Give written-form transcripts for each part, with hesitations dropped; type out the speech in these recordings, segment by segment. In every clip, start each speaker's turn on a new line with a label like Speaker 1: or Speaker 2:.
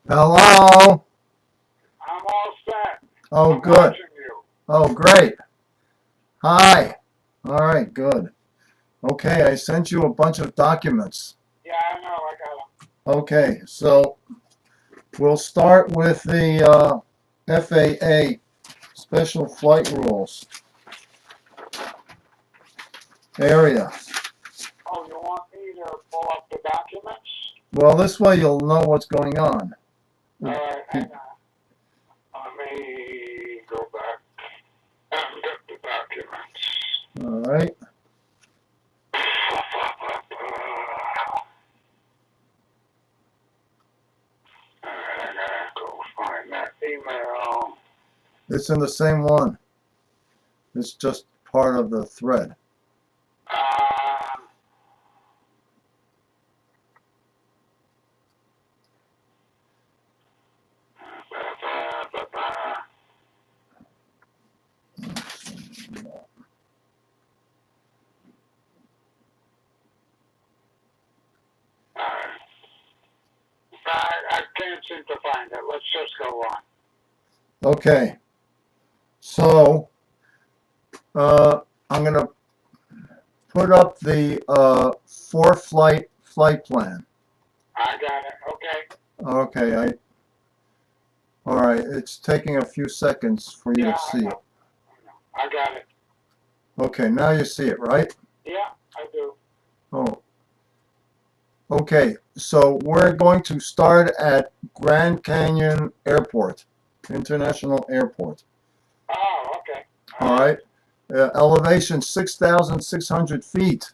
Speaker 1: Hello?
Speaker 2: I'm all set.
Speaker 1: Oh,
Speaker 2: I'm
Speaker 1: good.
Speaker 2: watching you.
Speaker 1: Oh, great. Hi. All right, good. Okay, I sent you a bunch of documents.
Speaker 2: Yeah, I know. I got them.
Speaker 1: Okay, so we'll start with the FAA Special Flight Rules area.
Speaker 2: Oh, you want me to pull up the documents?
Speaker 1: Well, this way you'll know what's going on.
Speaker 2: All right, hang on. Let me go back and get the documents.
Speaker 1: All right.
Speaker 2: I gotta go find that email.
Speaker 1: It's in the same one. It's just part of the thread.
Speaker 2: I can't seem to find it. Let's just go on.
Speaker 1: Okay. So I'm going to put up the four-flight flight plan.
Speaker 2: I got it. Okay.
Speaker 1: Okay, all right, it's taking a few seconds for you to see it.
Speaker 2: I got it.
Speaker 1: Okay, now you see it, right?
Speaker 2: Yeah, I do.
Speaker 1: Oh. Okay, so we're going to start at Grand Canyon Airport, International Airport.
Speaker 2: Oh, okay.
Speaker 1: All right. Elevation 6,600 feet.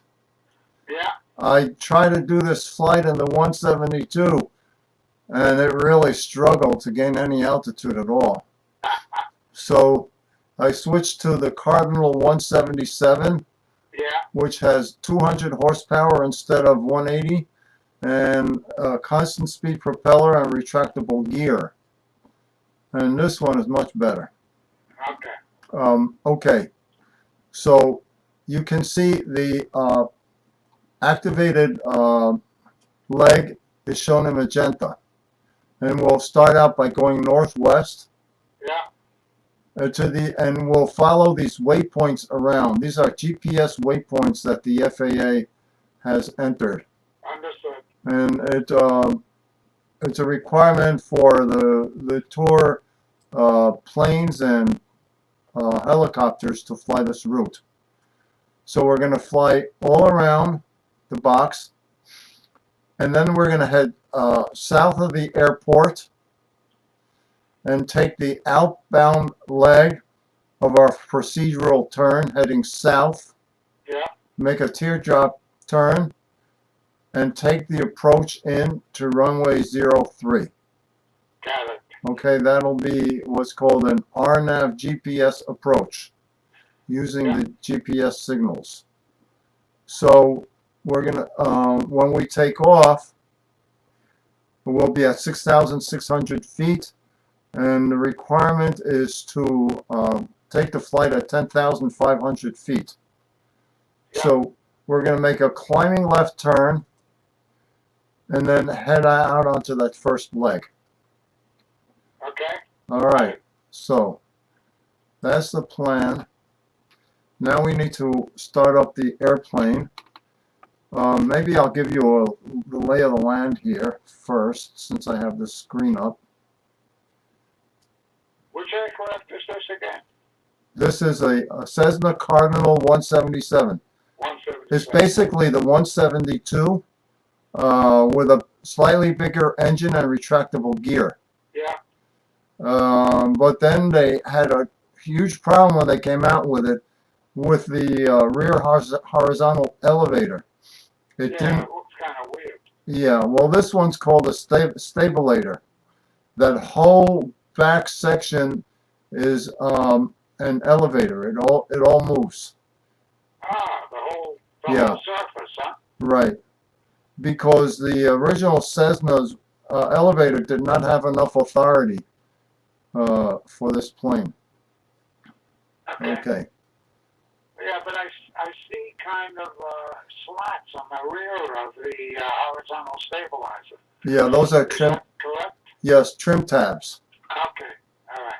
Speaker 2: Yeah.
Speaker 1: I tried to do this flight in the 172, and it really struggled to gain any altitude at all. So I switched to the Cardinal 177,
Speaker 2: yeah,
Speaker 1: which has 200 horsepower instead of 180, and a constant speed propeller and retractable gear. And this one is much better.
Speaker 2: Okay.
Speaker 1: Okay, so you can see the activated leg is shown in magenta. And we'll start out by going northwest.
Speaker 2: Yeah.
Speaker 1: And we'll follow these waypoints around. These are GPS waypoints that the FAA has entered.
Speaker 2: Understood.
Speaker 1: And it's a requirement for the tour planes and helicopters to fly this route. So we're going to fly all around the box, and then we're going to head south of the airport and take the outbound leg of our procedural turn heading south.
Speaker 2: Yeah.
Speaker 1: Make a teardrop turn and take the approach in to runway 03.
Speaker 2: Got it.
Speaker 1: Okay, that'll be what's called an RNAV GPS approach using the GPS signals. So we're gonna when we take off, we'll be at 6,600 feet, and the requirement is to take the flight at 10,500 feet.
Speaker 2: Yeah.
Speaker 1: So we're going to make a climbing left turn and then head out onto that first leg.
Speaker 2: Okay.
Speaker 1: All right, so that's the plan. Now we need to start up the airplane. Maybe I'll give you the lay of the land here first, since I have this screen up.
Speaker 2: Which aircraft is this again?
Speaker 1: This is a Cessna Cardinal 177.
Speaker 2: 177.
Speaker 1: It's basically the 172 with a slightly bigger engine and retractable gear.
Speaker 2: Yeah.
Speaker 1: But then they had a huge problem when they came out with it, with the rear horizontal elevator. It
Speaker 2: Yeah,
Speaker 1: didn't.
Speaker 2: it looks kind of weird.
Speaker 1: Yeah, well, this one's called a stabilator. That whole back section is an elevator. It all moves.
Speaker 2: Ah, the
Speaker 1: Yeah.
Speaker 2: whole surface, huh?
Speaker 1: Right. Because the original Cessna's elevator did not have enough authority for this plane. Okay.
Speaker 2: Yeah, but I see kind of slats on the rear of the horizontal stabilizer.
Speaker 1: Yeah, those are
Speaker 2: Is
Speaker 1: trim.
Speaker 2: that correct?
Speaker 1: Yes, trim tabs.
Speaker 2: Okay, all right.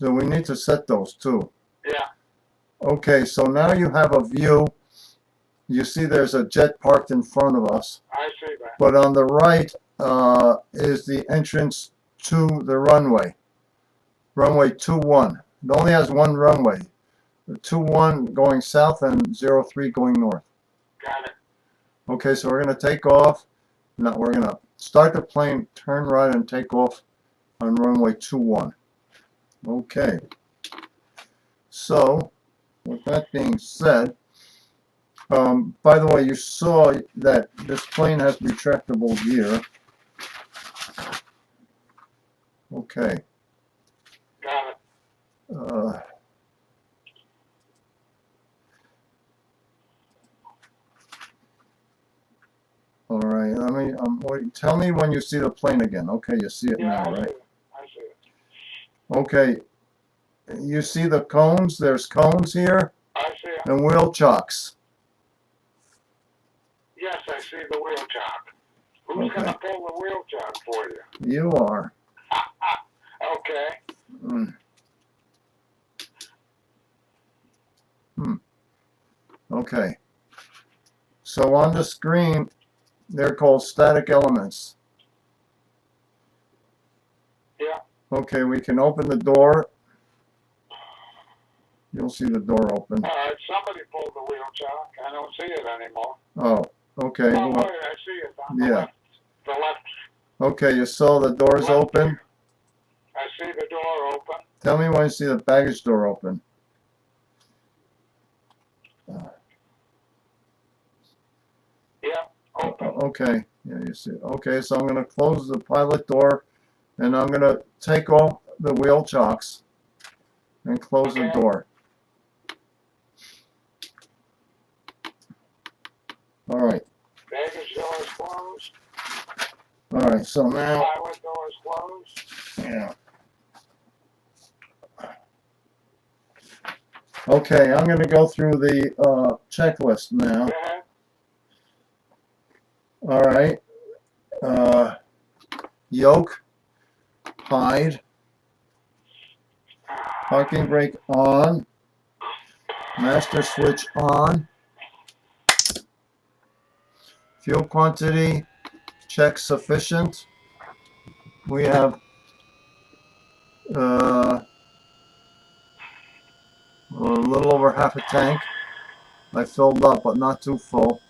Speaker 1: So we need to set those too.
Speaker 2: Yeah,
Speaker 1: Okay, so now you have a view. You see there's a jet parked in front of us.
Speaker 2: I see that.
Speaker 1: But on the right is the entrance to the runway. Runway 21. It only has one runway. The 21 going south and 03 going north.
Speaker 2: Got it.
Speaker 1: Okay, so we're going to take off. No, we're going to start the plane, turn right, and take off on runway 21. Okay. So, with that being said, by the way, you saw that this plane has retractable gear. Okay.
Speaker 2: Got it.
Speaker 1: All right. Let me. Wait, tell me when you see the plane again. Okay, you see it
Speaker 2: Yeah,
Speaker 1: now,
Speaker 2: I see
Speaker 1: right?
Speaker 2: it. I see it.
Speaker 1: Okay. You see the cones? There's cones here
Speaker 2: I see it.
Speaker 1: and wheel chocks.
Speaker 2: Yes, I see the wheel chock. Who's
Speaker 1: Okay.
Speaker 2: going to pull the wheel chock for you?
Speaker 1: You are.
Speaker 2: Okay.
Speaker 1: Okay. So on the screen, they're called static elements.
Speaker 2: Yeah.
Speaker 1: Okay, we can open the door. You'll see the door open.
Speaker 2: All right, somebody pulled the wheel chock. I don't see it anymore.
Speaker 1: Oh, okay.
Speaker 2: Oh,
Speaker 1: Well,
Speaker 2: wait, I see it on the
Speaker 1: yeah.
Speaker 2: left. The left.
Speaker 1: Okay, you saw the doors
Speaker 2: Left
Speaker 1: open.
Speaker 2: here. I see the door open.
Speaker 1: Tell me when you see the baggage door open.
Speaker 2: Yeah, open.
Speaker 1: Okay, yeah, you see it. Okay, so I'm going to close the pilot door, and I'm going to take off the wheel chocks and close the
Speaker 2: Okay.
Speaker 1: door. All right.
Speaker 2: Baggage door is closed.
Speaker 1: All right, so now,
Speaker 2: Pilot door is closed.
Speaker 1: yeah. Okay, I'm going to go through the checklist now.
Speaker 2: Go ahead.
Speaker 1: All right. Yoke, hide, parking brake on, master switch on, fuel quantity, check sufficient. We have a little over half a tank. I filled up, but not too full.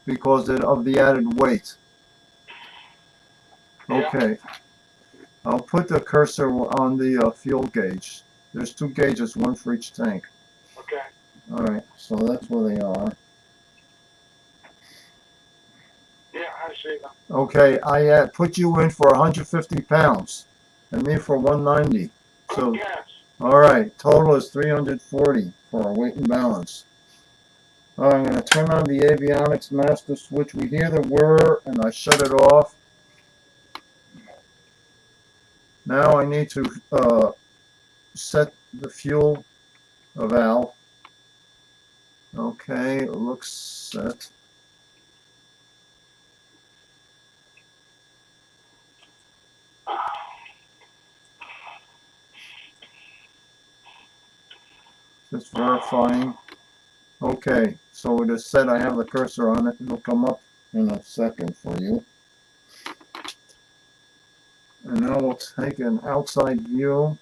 Speaker 1: Because of the added weight. Okay. I'll put the cursor on the fuel gauge. There's two gauges, one for each tank.
Speaker 2: Okay.
Speaker 1: All right, so that's where they are.
Speaker 2: Yeah, I see them.
Speaker 1: Okay, I put you in for 150 pounds, and me for 190. So,
Speaker 2: Good guess.
Speaker 1: all right, total is 340 for our weight and balance. All right, I'm going to turn on the avionics master switch. We hear the whir, and I shut it off. Now I need to set the fuel valve. Okay, it looks set. Just verifying. Okay, so it is set. I have the cursor on it. It'll come up in a second for you. And now we'll take an outside view.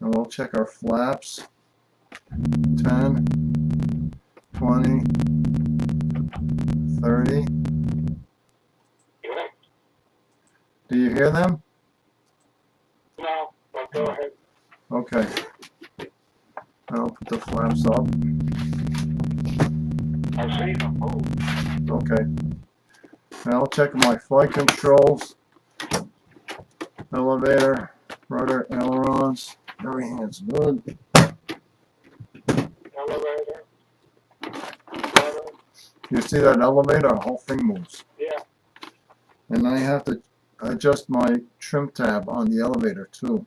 Speaker 1: And we'll check our flaps. 10, 20, 30.
Speaker 2: Good.
Speaker 1: Do you hear them?
Speaker 2: No, but go ahead.
Speaker 1: Okay. I'll put the flaps up.
Speaker 2: I see them move.
Speaker 1: Okay. Now I'll check my flight controls. Elevator, rudder, ailerons. Everything's good.
Speaker 2: Elevator. Rudder.
Speaker 1: You see that elevator? The whole thing moves.
Speaker 2: Yeah.
Speaker 1: And I have to adjust my trim tab on the elevator too.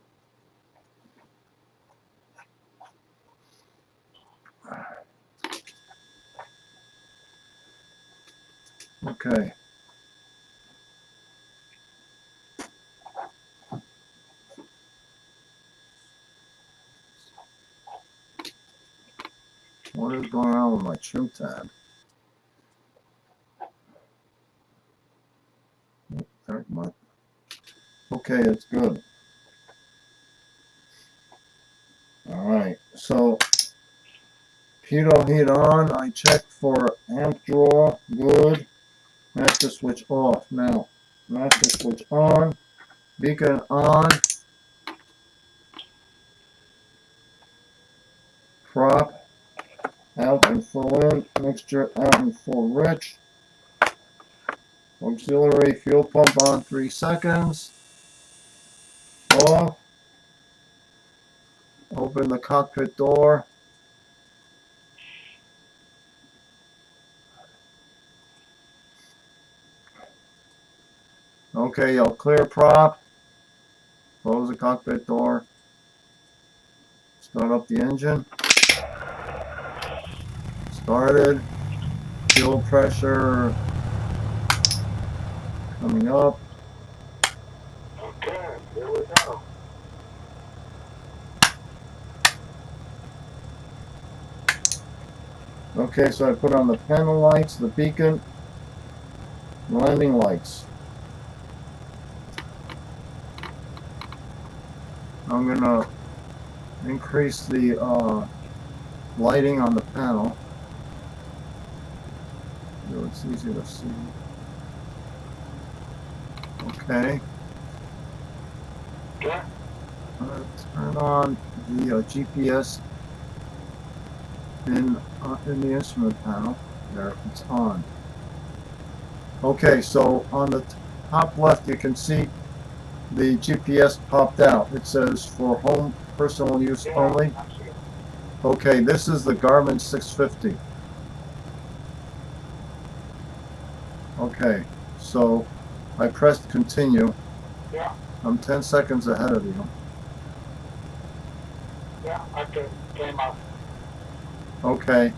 Speaker 1: Okay. What is going on with my trim tab? There, okay, it's good. Alright, so pitot heat on. I check for amp draw. Good. Master switch off. Now, master switch on. Beacon on. Prop out and full in. Mixture out and full rich. Auxiliary fuel pump on 3 seconds. Off. Open the cockpit door. Okay, I'll clear prop. Close the cockpit door. Start up the engine. Started. Fuel pressure coming up.
Speaker 2: Okay, here we go.
Speaker 1: Okay, so I put on the panel lights, the beacon, landing lights. I'm gonna increase the lighting on the panel so it's easier to see. Okay.
Speaker 2: Okay.
Speaker 1: Turn on the GPS in the instrument panel. There, it's on. Okay, so on the top left you can see the GPS popped out. It says for home personal use only.
Speaker 2: I see it.
Speaker 1: Okay, this is the Garmin 650. Okay, so I pressed continue.
Speaker 2: Yeah.
Speaker 1: I'm 10 seconds ahead of you.
Speaker 2: Yeah, I came up.
Speaker 1: Okay.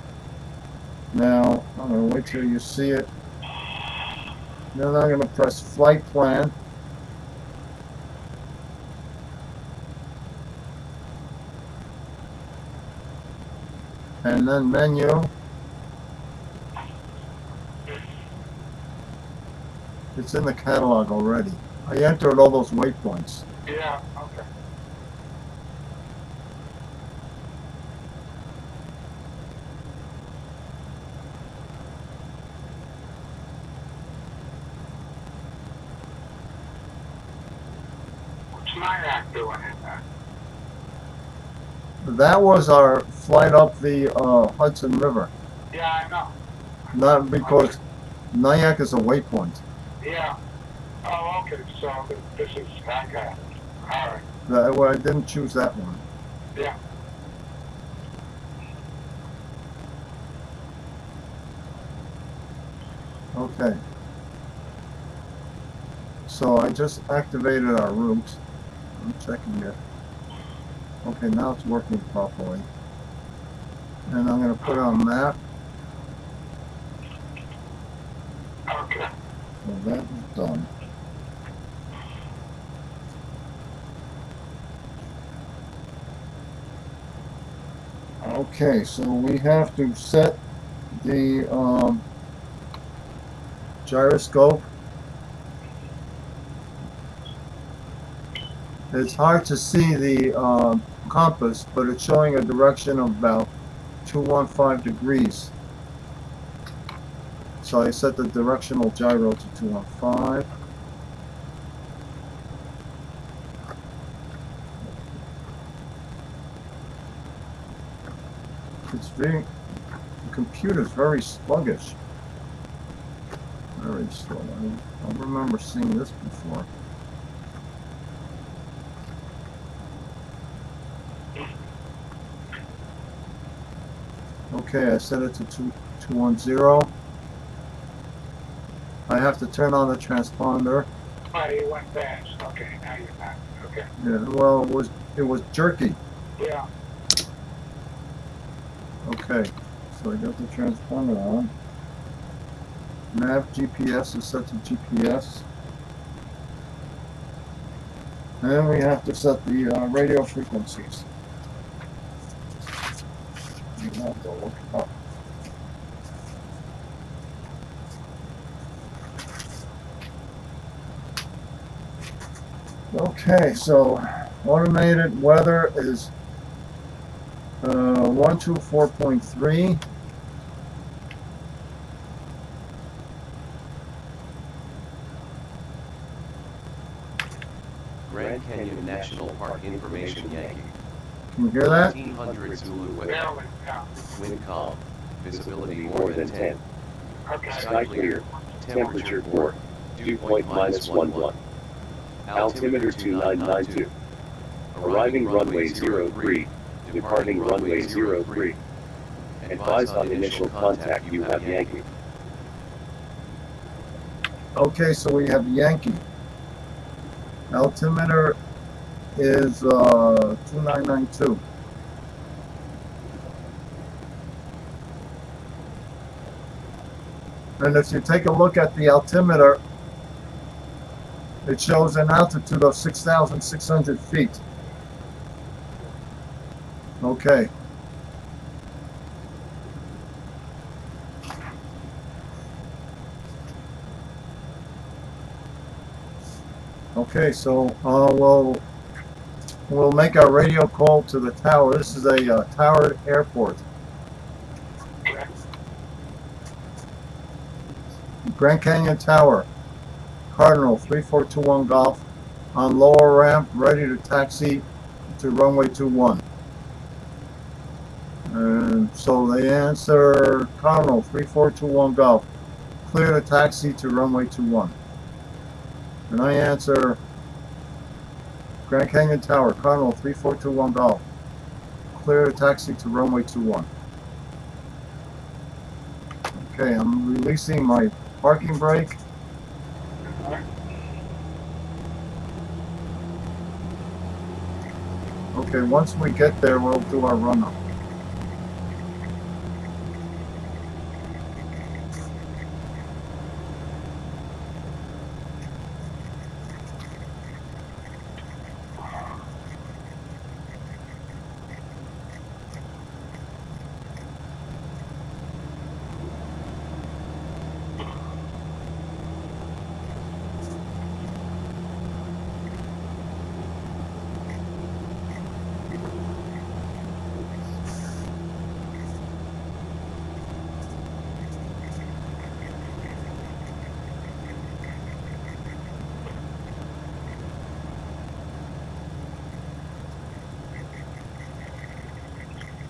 Speaker 1: Now, I'm going to wait till you see it. Then I'm going to press flight plan. And then menu. It's in the catalog already. I entered all those waypoints.
Speaker 2: Yeah, okay. What's NIAC doing in there?
Speaker 1: That was our flight up the Hudson River.
Speaker 2: Yeah, I know.
Speaker 1: Not because Nyack is a waypoint.
Speaker 2: Yeah. Oh, okay, so this is, I got it. All right.
Speaker 1: Well, I didn't choose that one.
Speaker 2: Yeah.
Speaker 1: Okay. So I just activated our route. I'm checking it. Okay, now it's working properly. And I'm going to put on map.
Speaker 2: Okay.
Speaker 1: So that is done. Okay, so we have to set the gyroscope. It's hard to see the compass, but it's showing a direction of about 215 degrees. So I set the directional gyro to 215. The computer's very sluggish. Very slow. I don't remember seeing this before. Okay, I set it to 210. I have to turn on the transponder.
Speaker 2: Oh, you went fast. Okay, now you're not. Okay.
Speaker 1: Yeah, well, it was jerky.
Speaker 2: Yeah.
Speaker 1: Okay, so I got the transponder on. Nav GPS is set to GPS. And we have to set the radio frequencies. You have to look it up. Okay, so automated weather is 124.3.
Speaker 3: Grand Canyon National Park Information Yankee.
Speaker 1: Can you hear that?
Speaker 3: 1800 Zulu Way.
Speaker 2: Yeah.
Speaker 3: Wind calm. Visibility more than 10.
Speaker 2: Okay.
Speaker 3: Sky clear. Temperature 4. Dew point -11. Altimeter 2992. Arriving runway 03. Departing runway 03. Advise on initial contact, you have Yankee.
Speaker 1: Okay, so we have Yankee. Altimeter is 2992. And if you take a look at the altimeter, it shows an altitude of 6,600 feet. Okay. Okay, so we'll make our radio call to the tower. This is a towered airport. Grand Canyon Tower, Cardinal 3421 Golf, on lower ramp, ready to taxi to runway 21. And so they answer Cardinal 3421 Golf, clear to taxi to runway 21. And I answer Grand Canyon Tower, Cardinal 3421 Golf, clear to taxi to runway 21. Okay, I'm releasing my parking brake. Okay, once we get there, we'll do our run-up.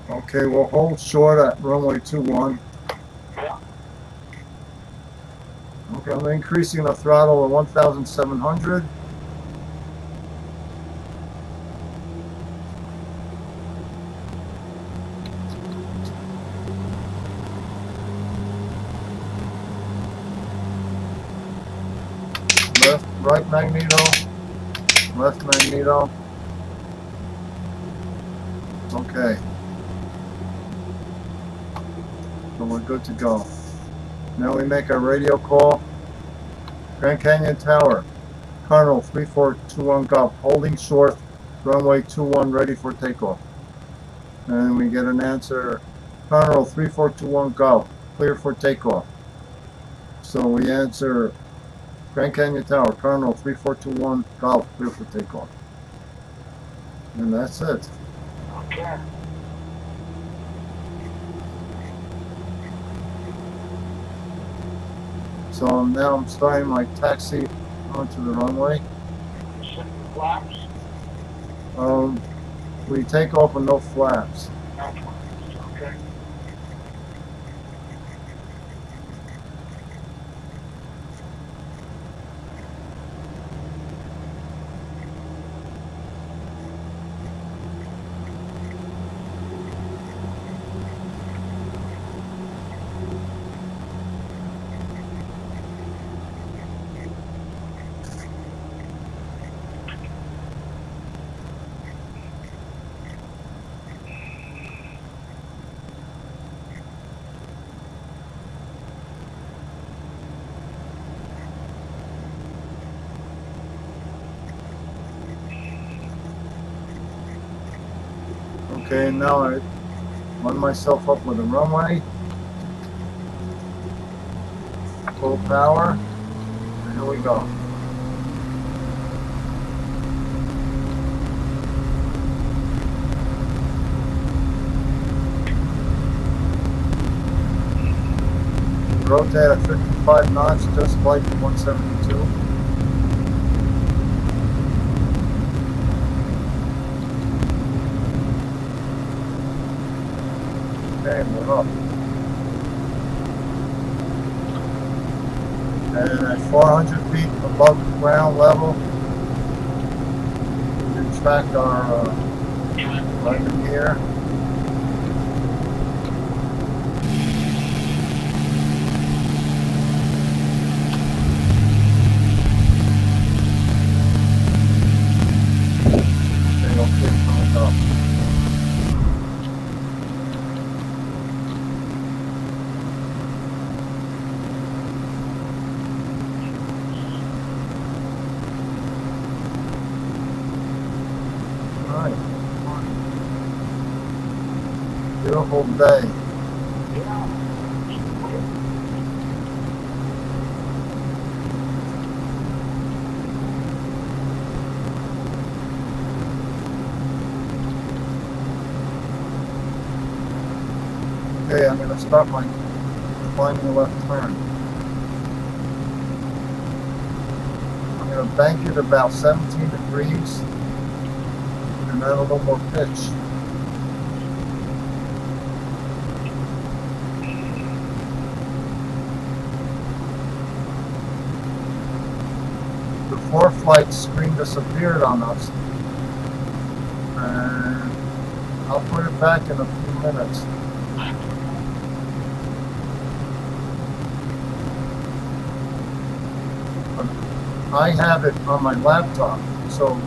Speaker 1: Okay, we'll hold short at runway 21. Okay, I'm increasing the throttle to 1,700. Left, right magneto, left magneto. Okay. So we're good to go. Now we make our radio call. Grand Canyon Tower, Cardinal 3421 Golf, holding short, runway 21 ready for takeoff. And we get an answer, Cardinal 3421 Golf, clear for takeoff. So we answer Grand Canyon Tower, Cardinal 3421 Golf, clear for takeoff. And that's it.
Speaker 2: Okay.
Speaker 1: So now I'm starting my taxi onto the runway.
Speaker 2: You set the flaps?
Speaker 1: We take off with no flaps.
Speaker 2: No flaps. Okay.
Speaker 1: Okay, now I line myself up with the runway. Full power. And here we go. Rotate at 55 knots, just like the 172. Okay, we're up. And at 400 feet above ground level, we retract our landing gear. Okay, coming up. Alright. Beautiful day.
Speaker 2: Yeah.
Speaker 1: Okay, I'm going to start my climbing left turn. I'm going to bank it about 17 degrees and add a little more pitch. The four-flight screen disappeared on us, and I'll put it back in a few minutes. I have it on my laptop, so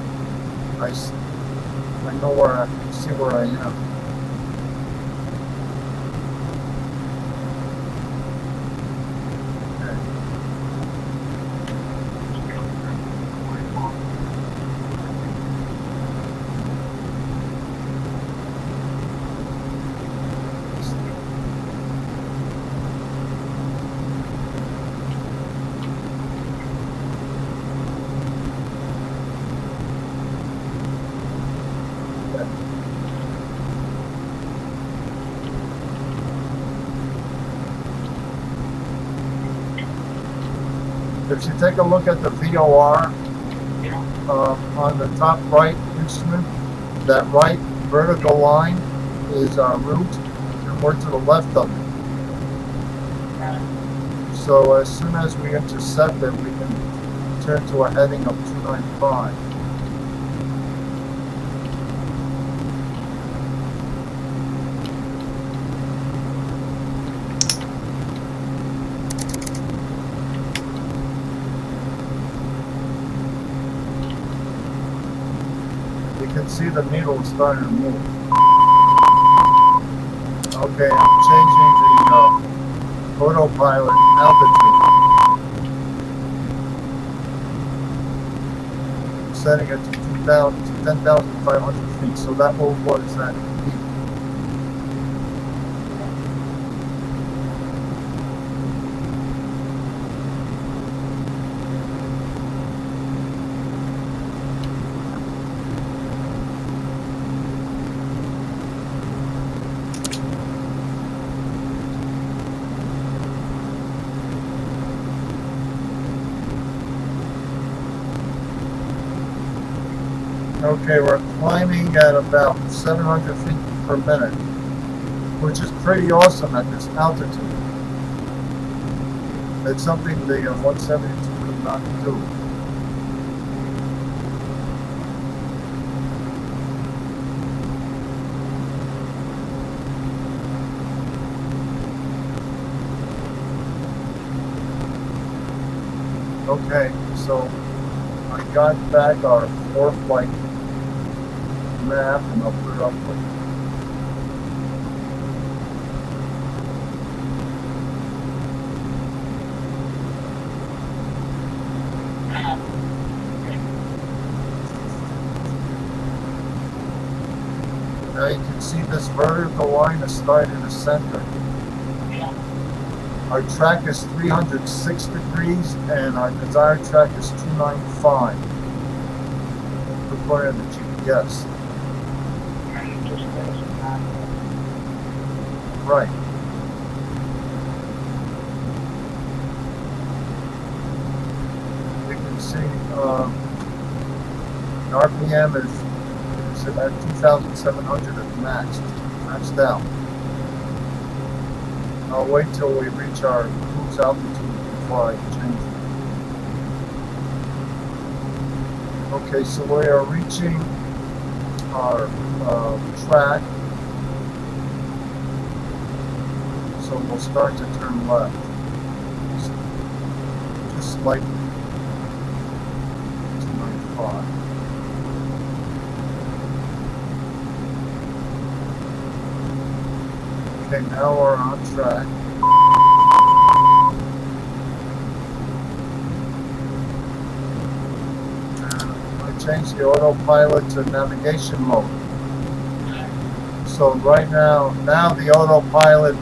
Speaker 1: I know where I see where I am. If you take a look at the VOR on the top right instrument, that right vertical line is our route, and we're to the left of it. So as soon as we intercept it, we can turn to a heading of 295. You can see the needle is starting to move. Okay, I'm changing the autopilot altitude. I'm setting it to 10,500 feet, so that will, what is that? Okay, we're climbing at about 700 feet per minute, which is pretty awesome at this altitude. It's something the 172 could not do. Okay, so I got back our 4-flight map and I'll put it up for you. Now you can see this vertical line is starting in the center. Our track is 306 degrees and our desired track is 295 according to the GPS. Right. You can see RPM is at 2,700 at maxed out. I'll wait till we reach our cruise altitude before I change it. Okay, so we are reaching our track. So we'll start to turn left. Just slightly. 295. Okay, now we're on track. I changed the autopilot to navigation mode. So right now the autopilot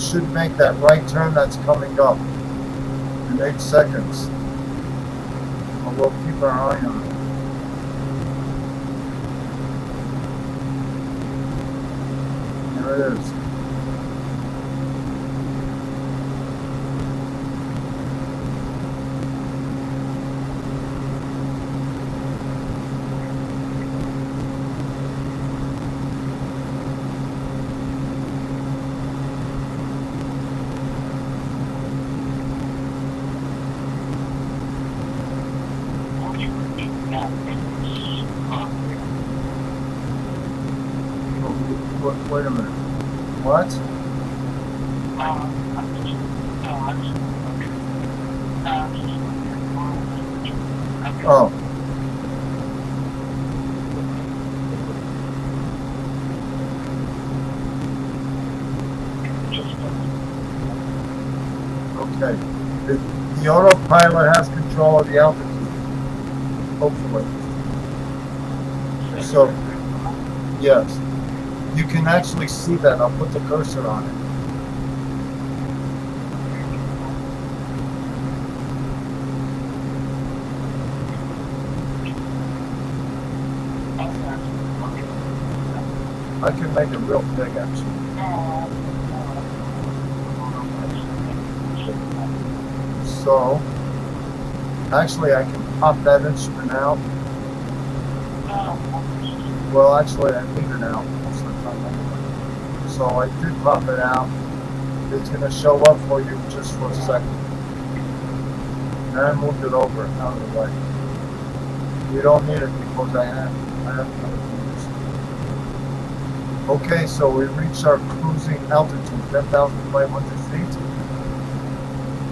Speaker 1: should make that right turn that's coming up in 8 seconds. But we'll keep our eye on it. There it is. Wait a minute. What? Oh. Okay. The autopilot has control of the altitude. Hopefully. So, yes. You can actually see that. I'll put the cursor on it. I can make it real big, actually. So, actually, I can pop that instrument out. Well, actually, I leave it out. So I did pop it out. It's going to show up for you just for a second. And I moved it over out of the way. You don't need it because I have other things. Okay, so we reached our cruising altitude, 10,500 feet.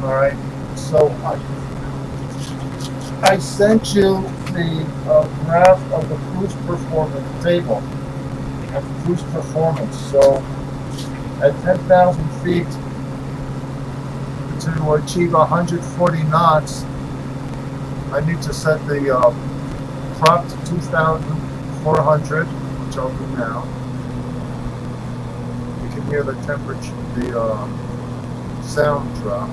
Speaker 1: Alright, so I sent you the graph of the cruise performance table. Of cruise performance. So at 10,000 feet to achieve 140 knots, I need to set the prop to 2,400, which I'll do now. You can hear the temperature, the sound drop.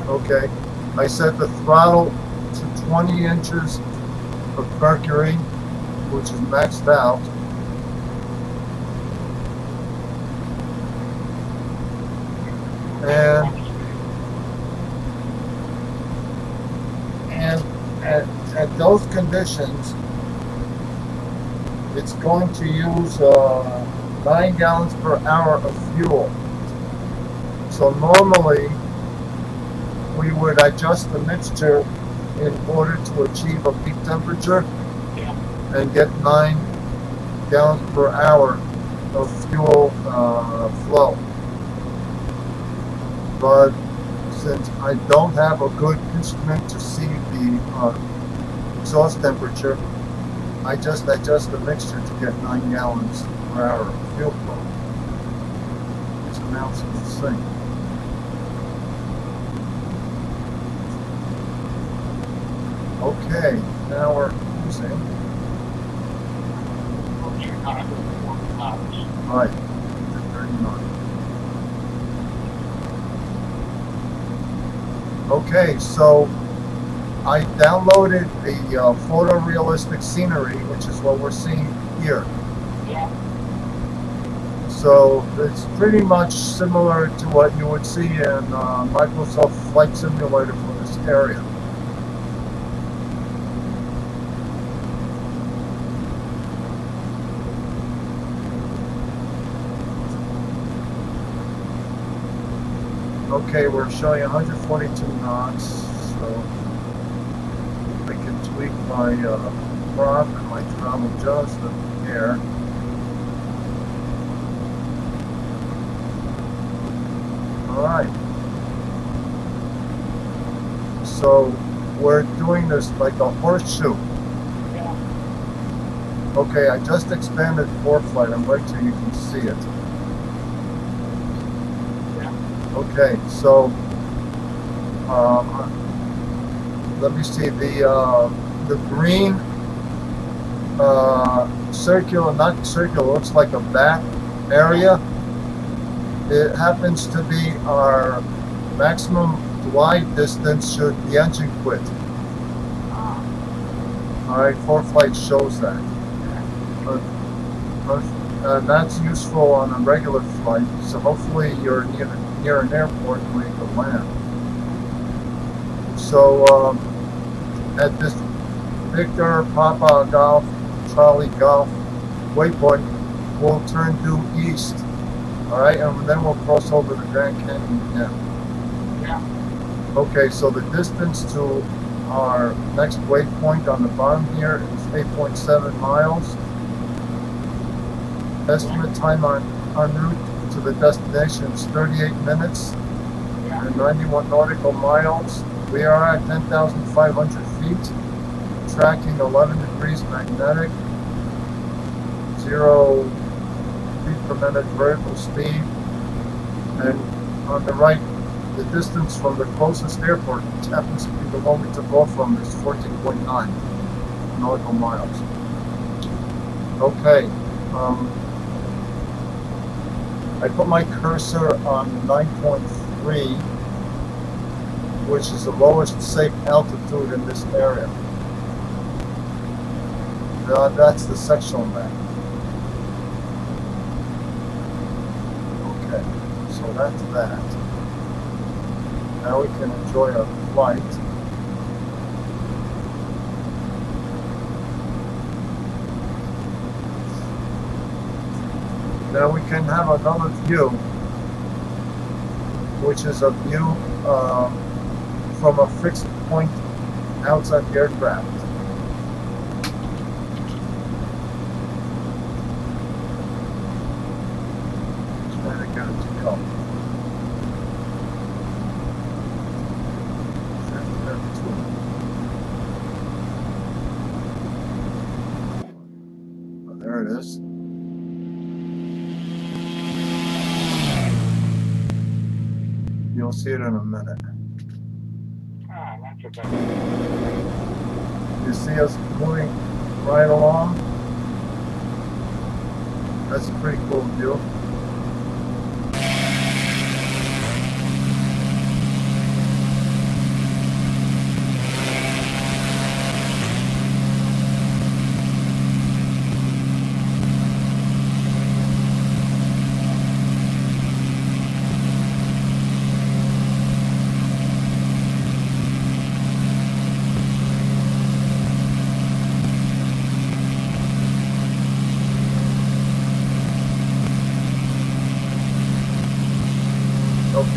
Speaker 1: Okay, I set the throttle to 20 inches of mercury, which is maxed out. And at those conditions, it's going to use 9 gallons per hour of fuel. So normally we would adjust the mixture in order to achieve a peak temperature and get 9 gallons per hour of fuel flow. But since I don't have a good instrument to see the exhaust temperature, I just adjust the mixture to get 9 gallons per hour of fuel flow, which amounts to the same. Okay, now we're using. Right, 39. Okay, so I downloaded the photorealistic scenery, which is what we're seeing here.
Speaker 2: Yeah.
Speaker 1: So it's pretty much similar to what you would see in Microsoft Flight Simulator for this area. Okay, we're showing 142 knots, so I can tweak my prop and my travel adjustment here. Alright. So we're doing this like a horseshoe.
Speaker 2: Yeah.
Speaker 1: Okay, I just expanded ForeFlight. I'm waiting till you can see it. Okay, so let me see the green circular, not circular, looks like a bat area. It happens to be our maximum glide distance should the engine quit. All right, ForeFlight shows that. And that's useful on a regular flight, so hopefully you're near an airport where you can land. So at this Victor Papa Golf Charlie Golf waypoint, we'll turn due east. All right, and then we'll cross over the Grand Canyon again.
Speaker 2: Yeah.
Speaker 1: Okay, so the distance to our next waypoint on the bottom here is 8.7 miles. Estimate time on route to the destination is 38 minutes and 91 nautical miles. We are at 10,500 feet, tracking 11 degrees magnetic, 0 feet per minute vertical speed, and on the right, the distance from the closest airport, which happens to be the one we took off from, is 14.9 nautical miles. Okay. I put my cursor on 9.3, which is the lowest safe altitude in this area. That's the sectional map. Okay, so that's that. Now we can enjoy our flight. Now we can have another view, which is a view from a fixed point outside the aircraft. Trying to get it to go. Oh, there it is. You'll see it in a minute.
Speaker 2: That's a better.
Speaker 1: You see us moving right along? That's a pretty cool view.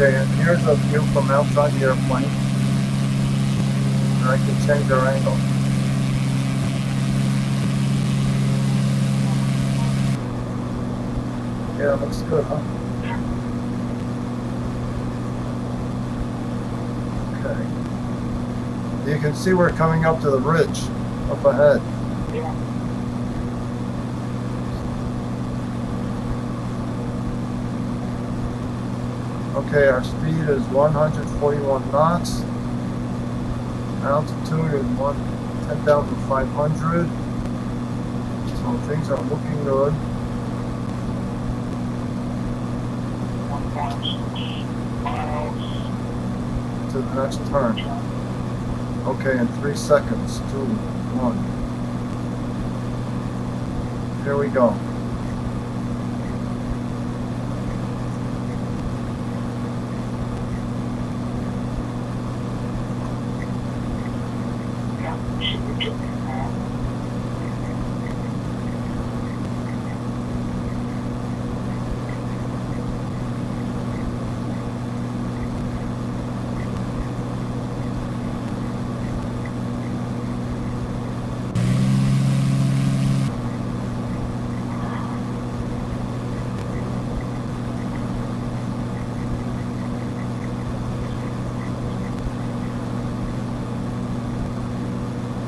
Speaker 1: Okay, and here's a view from outside the airplane. And I can change our angle. Yeah, looks good, huh? Okay. You can see we're coming up to the ridge up ahead.
Speaker 2: Yeah.
Speaker 1: Okay, our speed is 141 knots. Altitude is 10,500. So things are looking good.
Speaker 2: 1.6 miles.
Speaker 1: To the next turn. Okay, in 3 seconds. 2, 1. Here we go.
Speaker 2: Yeah, should be good now.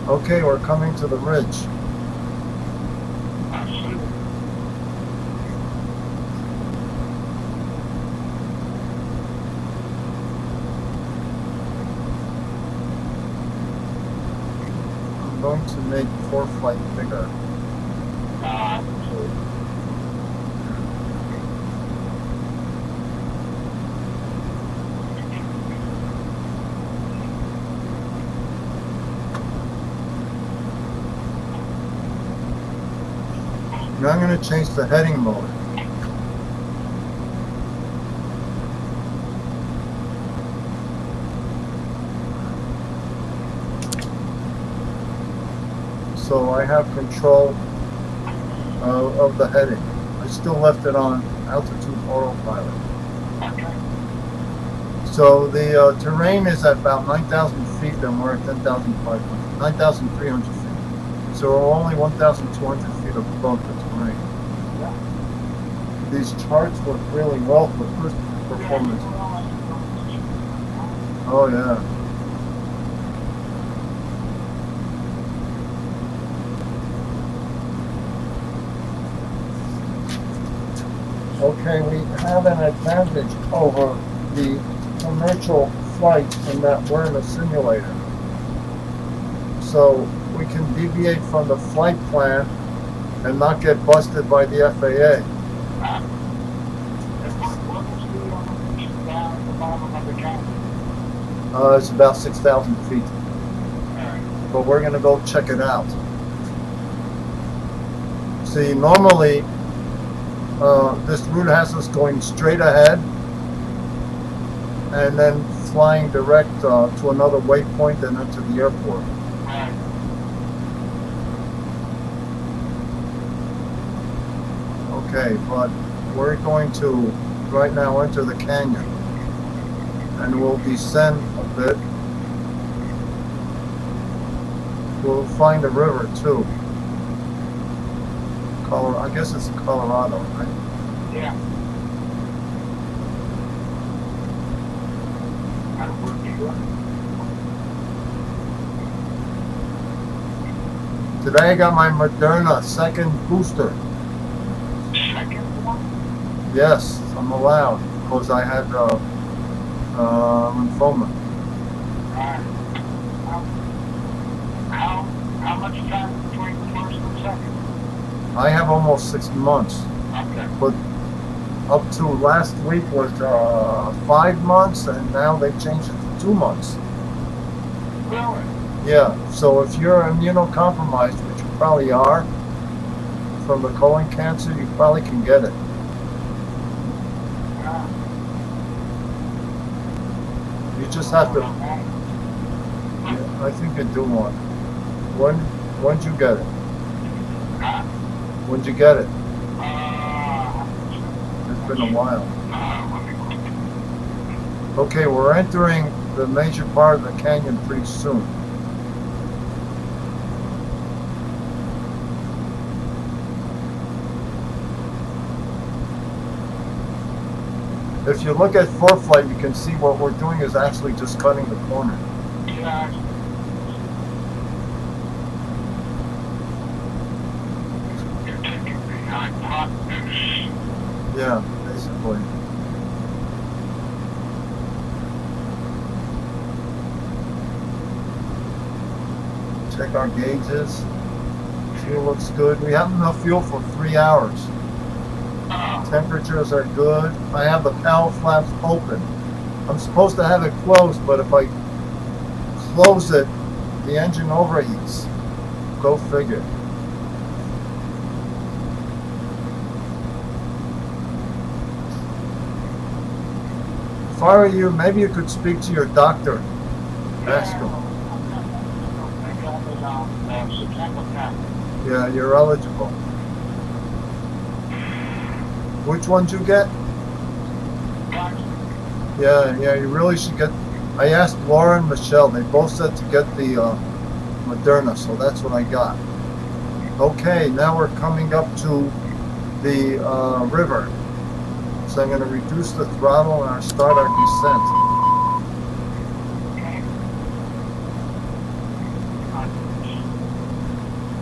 Speaker 1: Okay, we're coming to the ridge.
Speaker 2: I see.
Speaker 1: I'm going to make ForeFlight bigger. Now I'm going to change the heading mode. So I have control of the heading. I still left it on altitude autopilot.
Speaker 2: Okay.
Speaker 1: So the terrain is at about 9,000 feet and we're at 10,500, 9,300 feet. So we're only 1,200 feet above the terrain.
Speaker 2: Yeah.
Speaker 1: These charts work really well for first performance. Oh yeah. Okay, we have an advantage over the commercial flight in that we're in a simulator. So we can deviate from the flight plan and not get busted by the FAA.
Speaker 2: What was the down at the bottom of the canyon?
Speaker 1: It's about 6,000 feet,
Speaker 2: Alright.
Speaker 1: but we're gonna go check it out. See, normally this route has us going straight ahead and then flying direct to another waypoint and then to the airport.
Speaker 2: Right.
Speaker 1: Okay, but we're going to right now enter the canyon and we'll descend a bit. We'll find a river too. I guess it's Colorado, right?
Speaker 2: Yeah. That would be good.
Speaker 1: Today I got my Moderna second booster.
Speaker 2: Second one?
Speaker 1: Yes, I'm allowed because I had lymphoma.
Speaker 2: Alright. How much time between the first and second?
Speaker 1: I have almost 6 months,
Speaker 2: Okay.
Speaker 1: but up to last week was 5 months, and now they changed it to 2 months.
Speaker 2: Really?
Speaker 1: Yeah, so if you're immunocompromised, which you probably are, from the colon cancer, you probably can get it. You just have to, I think you do one. When'd you get it? When'd you get it? It's been a while. Okay, we're entering the major part of the canyon pretty soon. If you look at ForeFlight, you can see what we're doing is actually just cutting the corner.
Speaker 2: Yeah. You're taking me on top.
Speaker 1: Yeah, basically. Check our gauges. Fuel looks good. We have enough fuel for 3 hours. Temperatures are good. I have the cowl flaps open. I'm supposed to have it closed, but if I close it, the engine overheats. Go figure. If I were you, maybe you could speak to your doctor. Ask him.
Speaker 2: Maybe I'll be September 10th.
Speaker 1: Yeah, you're eligible. Which one did you get? Yeah, you really should get. I asked Laura and Michelle. They both said to get the Moderna, so that's what I got. Okay, now we're coming up to the river. So I'm going to reduce the throttle and start our descent.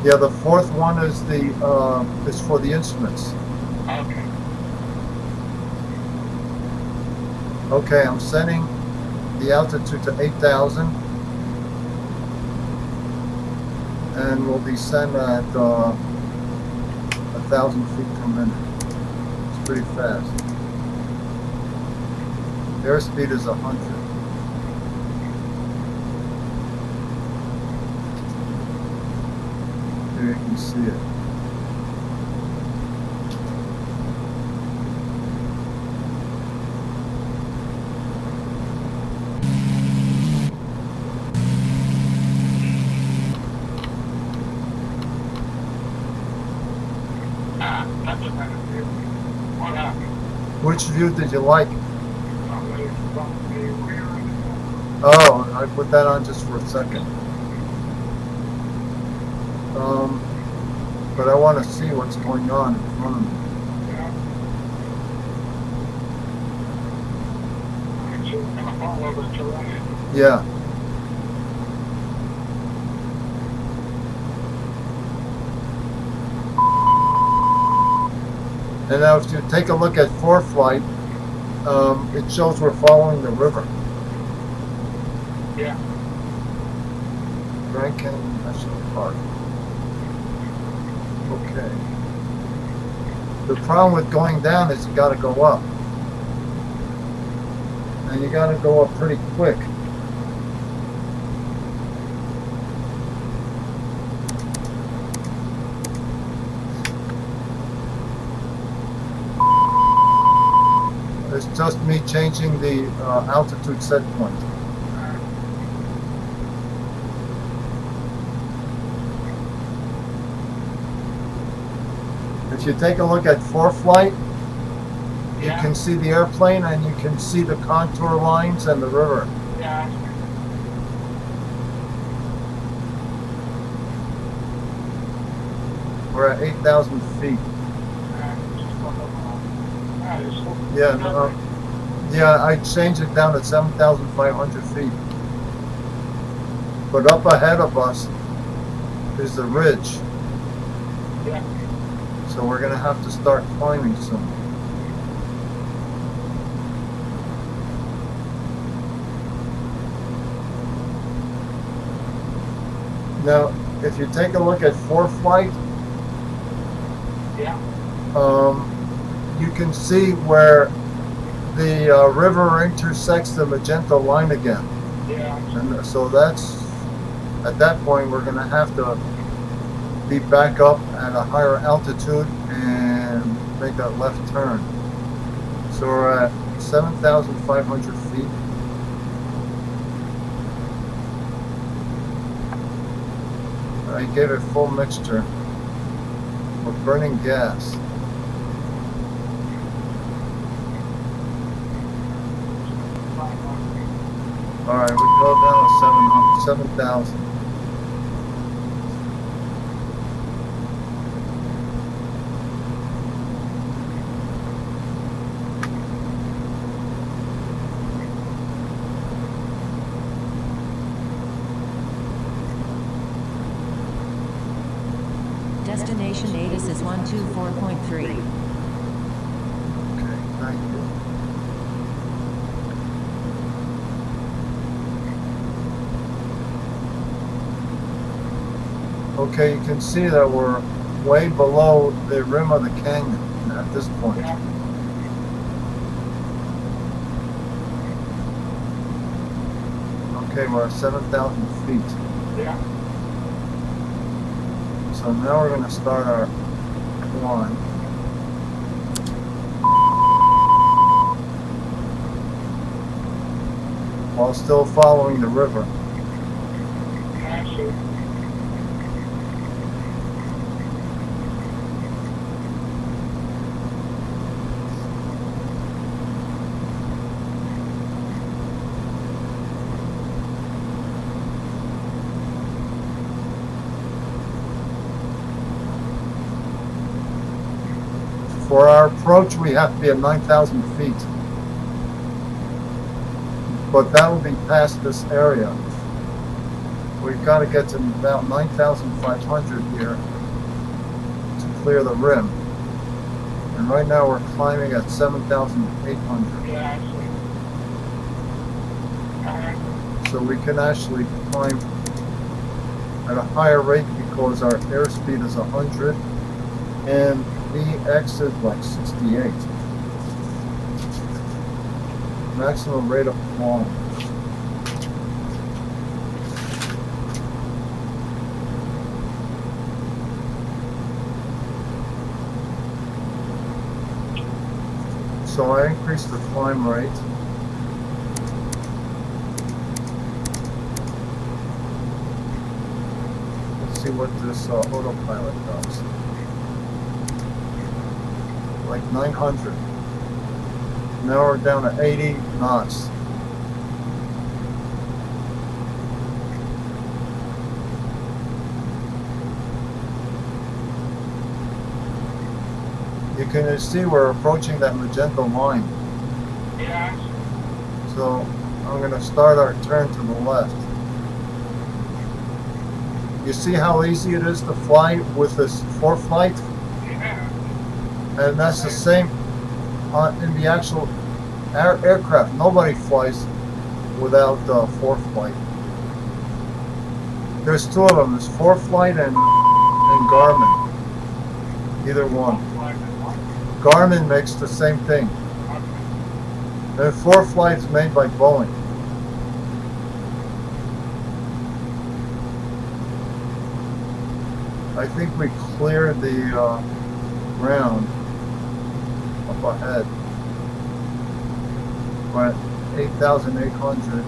Speaker 1: Yeah, the fourth one is is for the instruments.
Speaker 2: Okay.
Speaker 1: Okay, I'm setting the altitude to 8,000, and we'll descend at 1,000 feet per minute. It's pretty fast. Airspeed is 100. Here you can see it.
Speaker 2: That's a better view. What happened?
Speaker 1: Which view did you like?
Speaker 2: From the rear of the
Speaker 1: Oh, I put that on just for a second. But I want to see what's going on in front of me. Yeah. And now if you take a look at ForeFlight, it shows we're following the river.
Speaker 2: Yeah.
Speaker 1: Grand Canyon National Park. Okay. The problem with going down is you got to go up. And you got to go up pretty quick. It's just me changing the altitude set point. If you take a look at ForeFlight, you can see the airplane and you can see the contour lines and the river.
Speaker 2: Yeah.
Speaker 1: We're at 8,000 feet. Yeah, yeah, I changed it down to 7,500 feet. But up ahead of us is the ridge.
Speaker 2: Yeah.
Speaker 1: So we're going to have to start climbing soon. Now, if you take a look at ForeFlight,
Speaker 2: Yeah.
Speaker 1: You can see where the river intersects the magenta line again.
Speaker 2: Yeah.
Speaker 1: And so that's, at that point, we're going to have to be back up at a higher altitude and make a left turn. So we're at 7,500 feet. I gave it full mixture. We're burning gas. Alright, we go down to 7,000.
Speaker 4: Destination ATIS is 124.3.
Speaker 1: Okay, thank you. Okay, you can see that we're way below the rim of the canyon at this point.
Speaker 2: Yeah.
Speaker 1: Okay, we're at 7,000 feet.
Speaker 2: Yeah.
Speaker 1: So now we're going to start our climb. While still following the river.
Speaker 2: I see.
Speaker 1: For our approach, we have to be at 9,000 feet. But that will be past this area. We've got to get to about 9,500 here to clear the rim. And right now we're climbing at 7,800.
Speaker 2: Yeah, I see.
Speaker 1: So we can actually climb at a higher rate because our airspeed is 100 and VX is like 68. Maximum rate of climb. So I increased the climb rate. Let's see what this autopilot does. Like 900. Now we're down to 80 knots. You can see we're approaching that magenta line.
Speaker 2: Yeah, I see.
Speaker 1: So I'm going to start our turn to the left. You see how easy it is to fly with this ForeFlight?
Speaker 2: Yeah.
Speaker 1: And that's the same in the actual aircraft. Nobody flies without ForeFlight. There's two of them. There's ForeFlight and Garmin. Either one. Garmin makes the same thing. And ForeFlight is made by Boeing. I think we cleared the ground up ahead. We're at 8,800.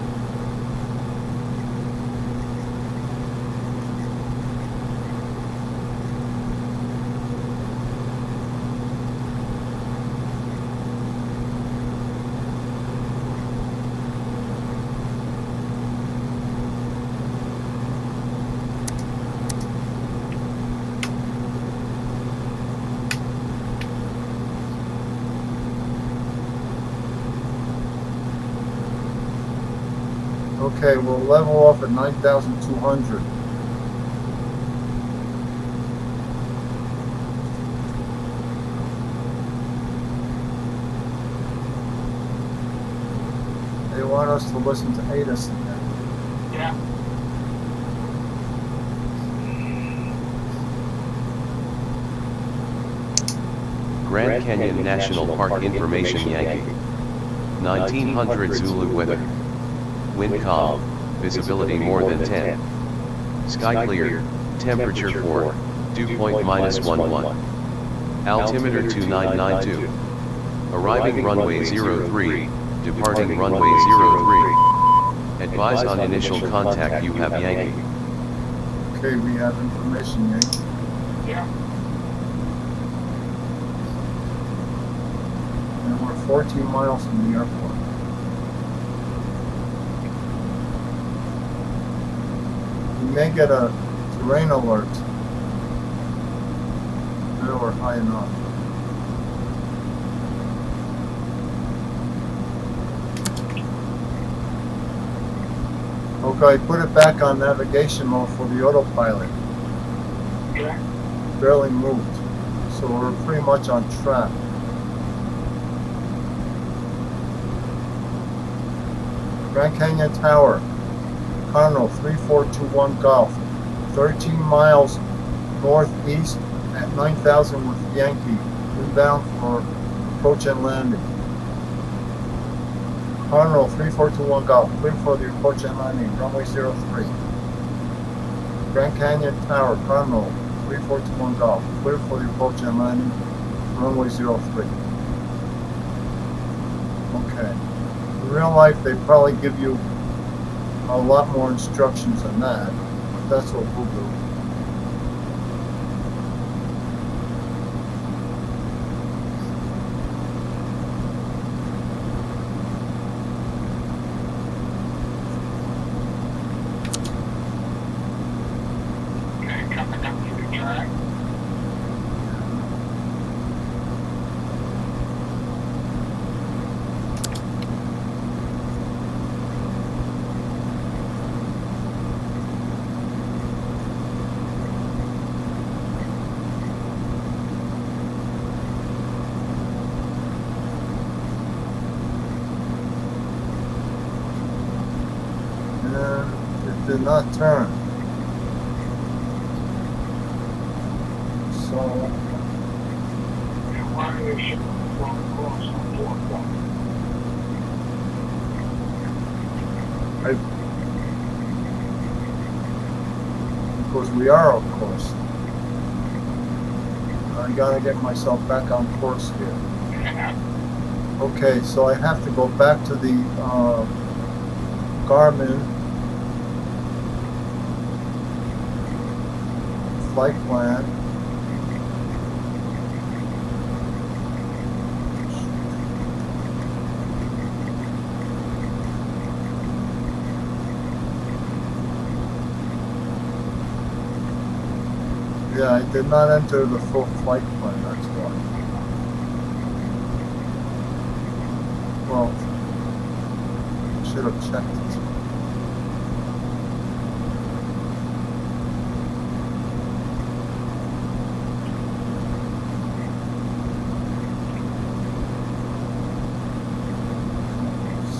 Speaker 1: Okay, we'll level off at 9,200. They want us to listen to ATIS again.
Speaker 2: Yeah.
Speaker 3: Grand Canyon National Park Information Yankee. 1900 Zulu weather. Wind calm, visibility more than 10. Sky clear, temperature 4, dew point -11. Altimeter 2992. Arriving runway 03, departing runway 03. Advise on initial contact, you have Yankee.
Speaker 1: Okay, we have information, Yankee.
Speaker 2: Yeah.
Speaker 1: And we're 14 miles from the airport. may get a terrain alert. There we're high enough. Okay, put it back on navigation mode for the autopilot.
Speaker 2: Okay.
Speaker 1: Barely moved. So we're pretty much on track. Grand Canyon Tower, Cardinal 3421 Golf, 13 miles northeast at 9,000 with Yankee, inbound for approach and landing. Cardinal 3421 Golf, clear for the approach and landing, runway 03. Grand Canyon Tower, Cardinal 3421 Golf, clear for the approach and landing, runway 03. Okay. In real life, they probably give you a lot more instructions than that, but that's what we'll do.
Speaker 2: Okay, coming up to the track.
Speaker 1: And it did not turn. So,
Speaker 2: And why are they shipping from across on 4 o'clock?
Speaker 1: because we are, of course. I gotta get myself back on course here. Okay, so I have to go back to the Garmin flight plan. Yeah, I did not enter the full flight plan, that's why. Well, should have checked it.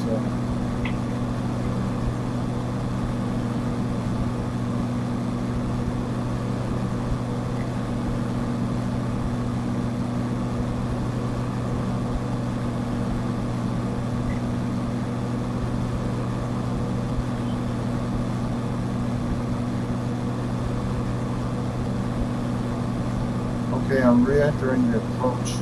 Speaker 1: So, okay, I'm re-entering the approach.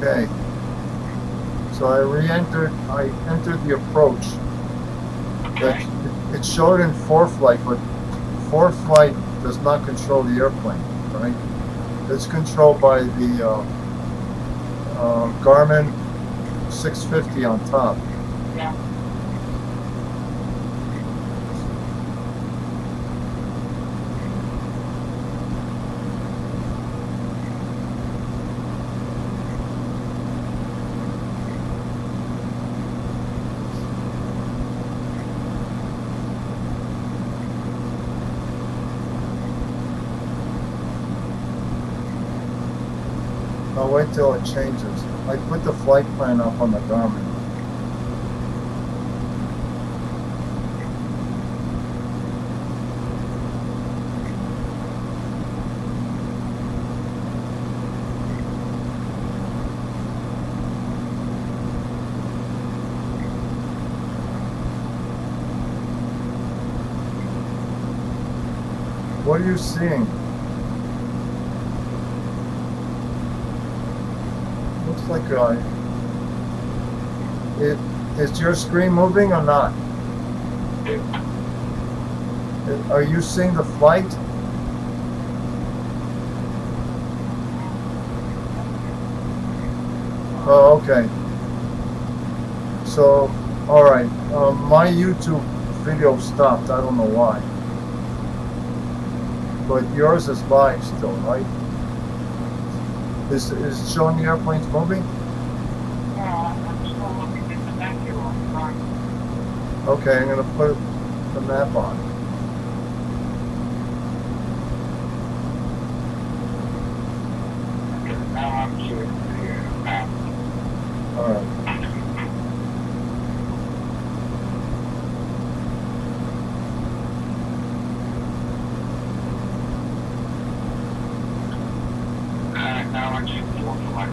Speaker 1: Okay. So I entered the approach.
Speaker 2: Okay.
Speaker 1: It showed in ForeFlight, but ForeFlight does not control the airplane, right? It's controlled by the Garmin 650 on top.
Speaker 2: Yeah.
Speaker 1: I'll wait till it changes. I put the flight plan up on the Garmin. What are you seeing? Looks like is your screen moving or not? Are you seeing the flight? Oh, okay. So, all right. My YouTube video stopped. I don't know why. But yours is live still, right? Is it showing the airplanes moving?
Speaker 2: I'm still looking at the map here on the front.
Speaker 1: Okay, I'm gonna put the map on.
Speaker 2: Okay, now I'm seeing the map.
Speaker 1: All right.
Speaker 2: Now I'm seeing full flight.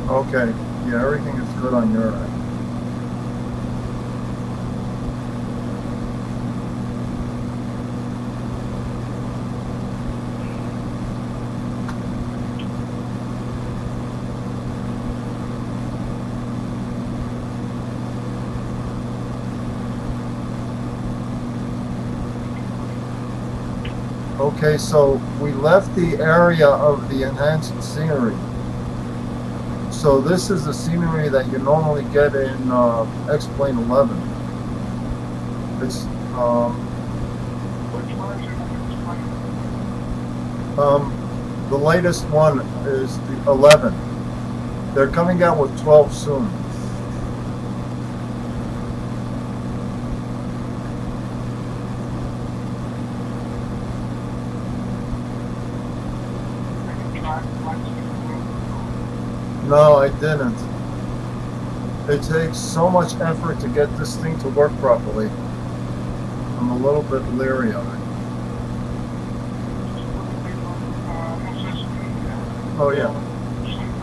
Speaker 1: Okay. Yeah, everything is good on your end. Okay, so we left the area of the enhanced scenery. So this is the scenery that you normally get in X-Plane 11. It's
Speaker 2: Which version of X-Plane?
Speaker 1: the latest one is the 11. They're coming out with 12 soon. No, I didn't. It takes so much effort to get this thing to work properly. I'm a little bit leery of it. Oh yeah.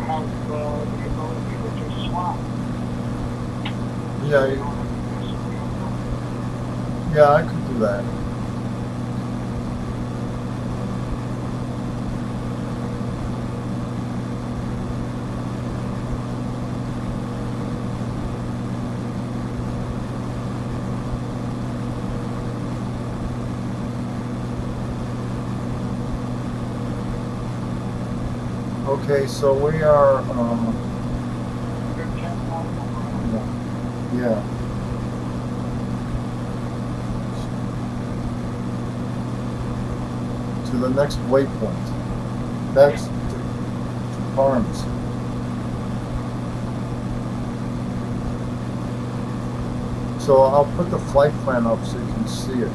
Speaker 2: Have the ability to just swap.
Speaker 1: Yeah, yeah, I could do that. Okay, so we are, yeah. To the next waypoint. That's to Farms. So I'll put the flight plan up so you can see it.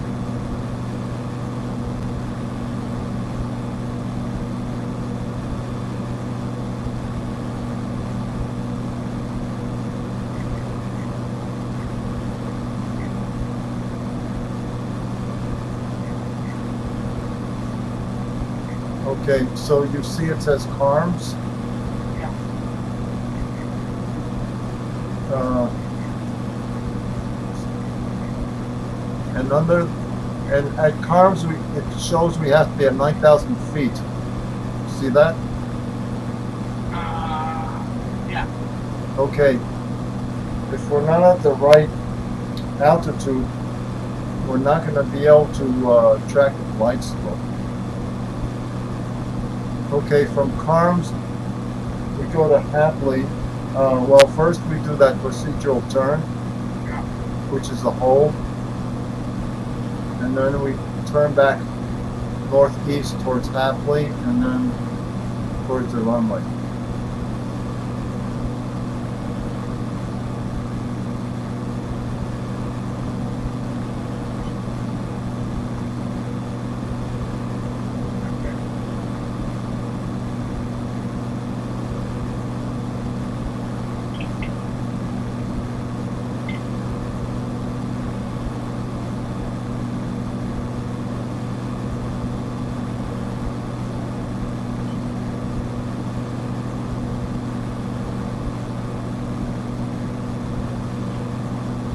Speaker 1: Okay, so you see it says CARMS. And at CARMS it shows we have to be at 9,000 feet. See that?
Speaker 2: Yeah.
Speaker 1: Okay. If we're not at the right altitude, we're not going to be able to track the flight slope. Okay, from CARMS, we go to Hapley. Well, first we do that procedural turn, which is the hold, and then we turn back northeast towards Hapley, and then towards the runway.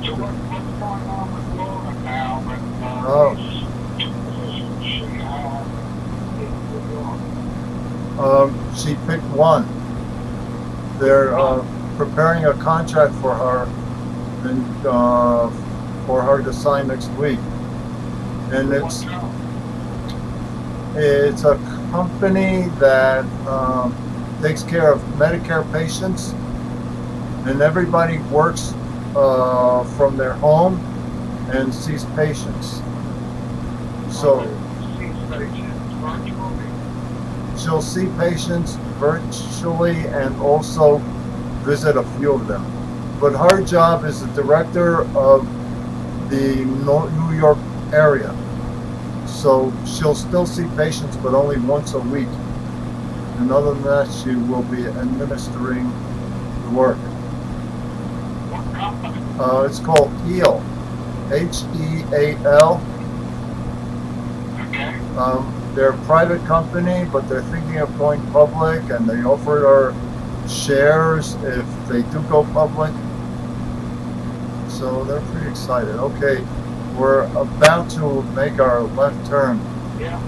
Speaker 2: So what's going on with Laura now with
Speaker 1: Oh.
Speaker 2: these positions she had?
Speaker 1: She picked one. They're preparing a contract for her, and for her to sign next week. And it's a company that takes care of Medicare patients, and everybody works from their home and sees patients. So she'll see patients virtually and also visit a few of them. But her job is the director of the New York area. So she'll still see patients, but only once a week. And other than that, she will be administering the work.
Speaker 2: What company?
Speaker 1: It's called HEAL, H-E-A-L.
Speaker 2: Okay.
Speaker 1: They're a private company, but they're thinking of going public, and they offered her shares if they do go public. So they're pretty excited. Okay, we're about to make our left turn.
Speaker 2: Yeah.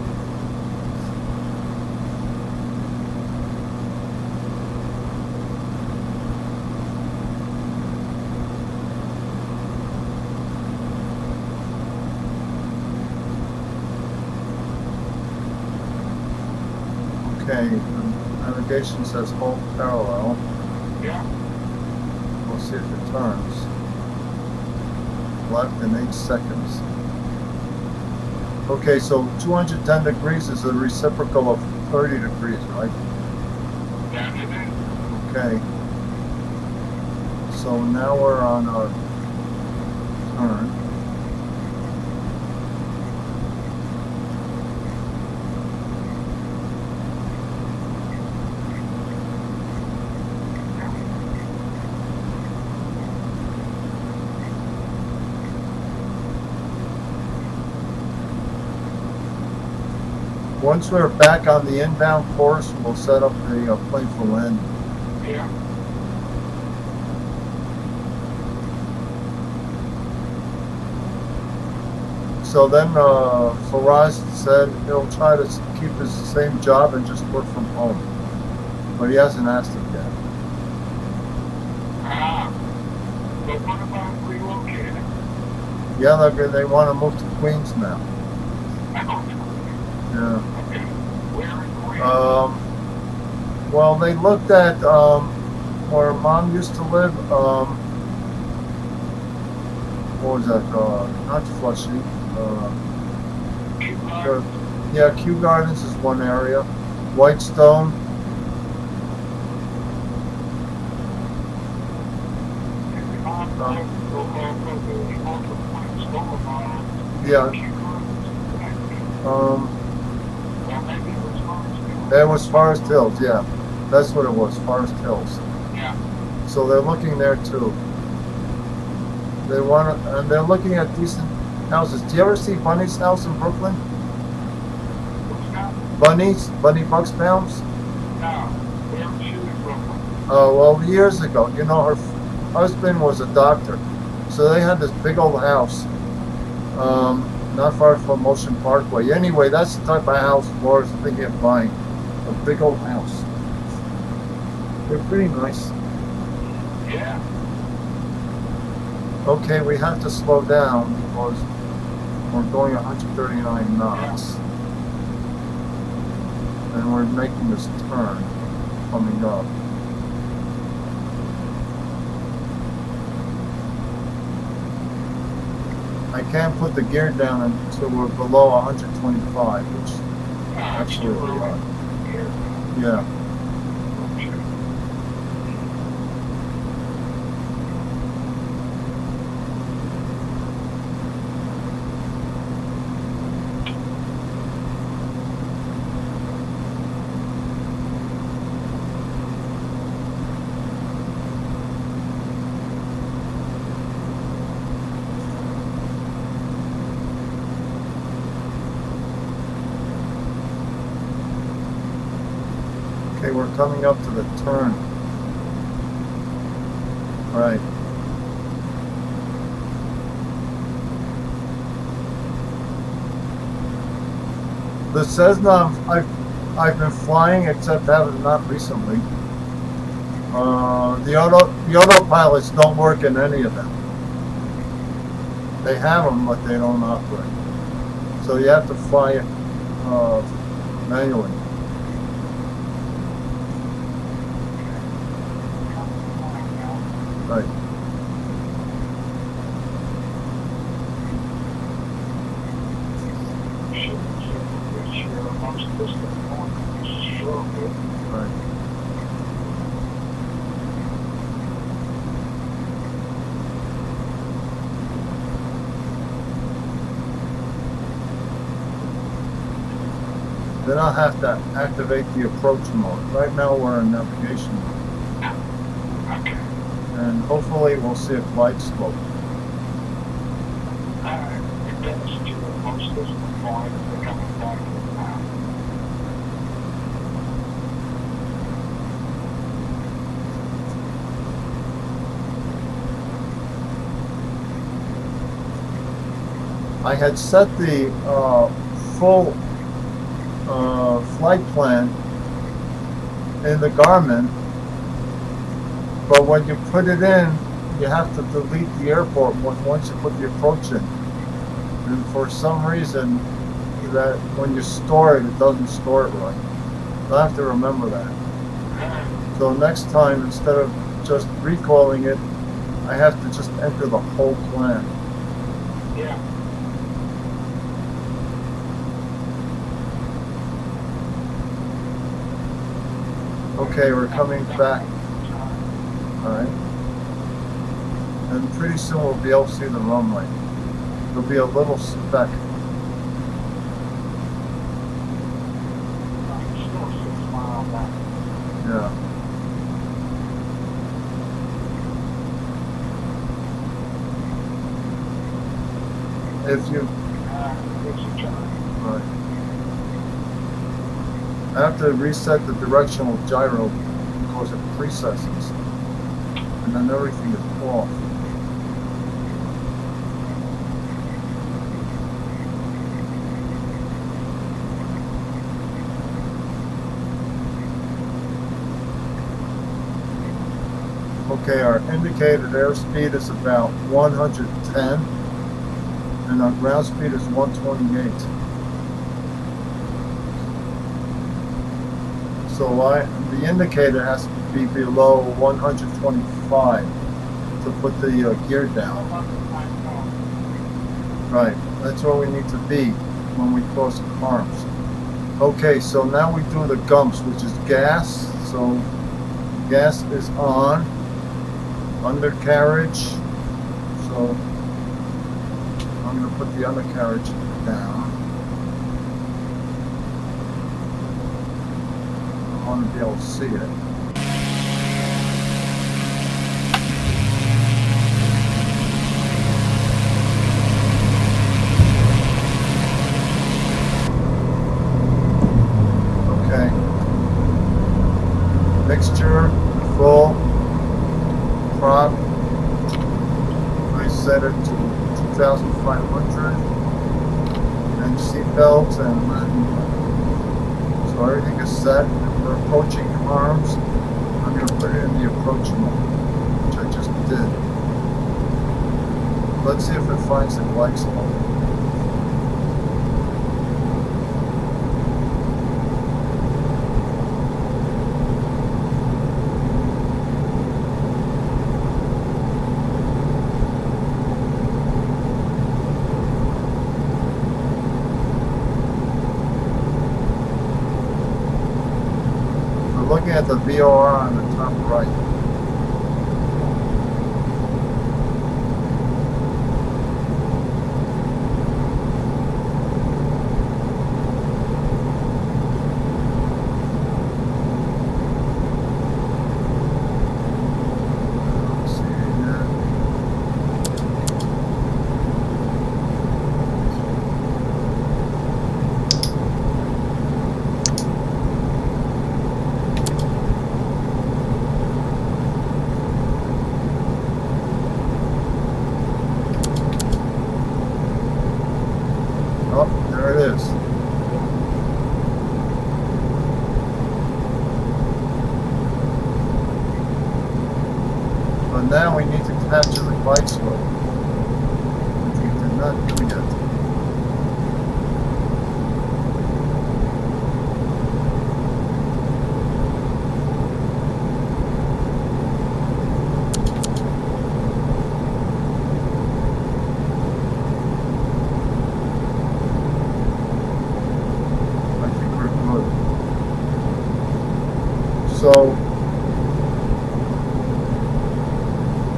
Speaker 1: Okay, the navigation says hold parallel.
Speaker 2: Yeah.
Speaker 1: We'll see if it turns. Left in 8 seconds. Okay, so 210 degrees is the reciprocal of 30 degrees, right?
Speaker 2: Yeah, it is.
Speaker 1: Okay. So now we're on our turn. Once we're back on the inbound course, we'll set up the plane for landing.
Speaker 2: Yeah.
Speaker 1: So then Faraz said he'll try to keep his same job and just work from home. But he hasn't asked it yet.
Speaker 2: Ah. But what about relocating?
Speaker 1: Yeah, they want to move to Queens now. Yeah.
Speaker 2: Okay. Where in Queens?
Speaker 1: Well, they looked at where Mom used to live. What was that? Not Flushing. Yeah, Kew Gardens is one area. Whitestone. Yeah. It was Forest Hills. Yeah, that's what it was. Forest Hills.
Speaker 2: Yeah.
Speaker 1: So they're looking there too. They want to, and they're looking at decent houses. Do you ever see Bunny's house in Brooklyn?
Speaker 2: Who's that?
Speaker 1: Bunny Bucksbaum's?
Speaker 2: No. Where is she in Brooklyn?
Speaker 1: Oh, well, years ago. You know, her husband was a doctor. So they had this big old house, not far from Ocean Parkway. Anyway, that's the type of house Laura's thinking of buying. A big old house. They're pretty nice.
Speaker 2: Yeah.
Speaker 1: Okay, we have to slow down because we're going 139 knots. And we're making this turn coming up. I can't put the gear down until we're below 125, which actually we are. Yeah. Okay, we're coming up to the turn. All right. The Cessna, I've been flying, except haven't not recently. The autopilots don't work in any of them. They have them, but they don't operate. So you have to fly it manually. Right. Right. Then I'll have to activate the approach mode. Right now we're in navigation mode.
Speaker 2: Okay.
Speaker 1: And hopefully we'll see a glide slope.
Speaker 2: Alright, it gets to the most distant point and we're coming back to now.
Speaker 1: I had set the full flight plan in the Garmin, but when you put it in, you have to delete the airport once you put the approach in. And for some reason, that when you store it, it doesn't store it right. I have to remember that. So next time, instead of just recalling it, I have to just enter the whole plan.
Speaker 2: Yeah.
Speaker 1: Okay, we're coming back. Alright. And pretty soon we'll be able to see the runway. There'll be a little speck.
Speaker 2: Still 6 miles back.
Speaker 1: Yeah. If you
Speaker 2: It's a turn.
Speaker 1: right. I have to reset the directional gyro because it presets, and then everything is off. Okay, our indicated airspeed is about 110, and our ground speed is 128. So the indicator has to be below 125 to put the gear down. Right, that's where we need to be when we cross the arms. Okay, so now we do the gumps, which is gas. So gas is on, undercarriage. So I'm going to put the undercarriage down. I want to be able to see it. Okay. Mixture, full, prop. I set it to 2,500. And seatbelts and landing. So everything is set. We're approaching arms. I'm going to put it in the approach mode, which I just did. Let's see if it finds the glide slope. Looking at the VOR on the top right. And now we need to capture the glide slope, which we did not do yet. I think we're good. So,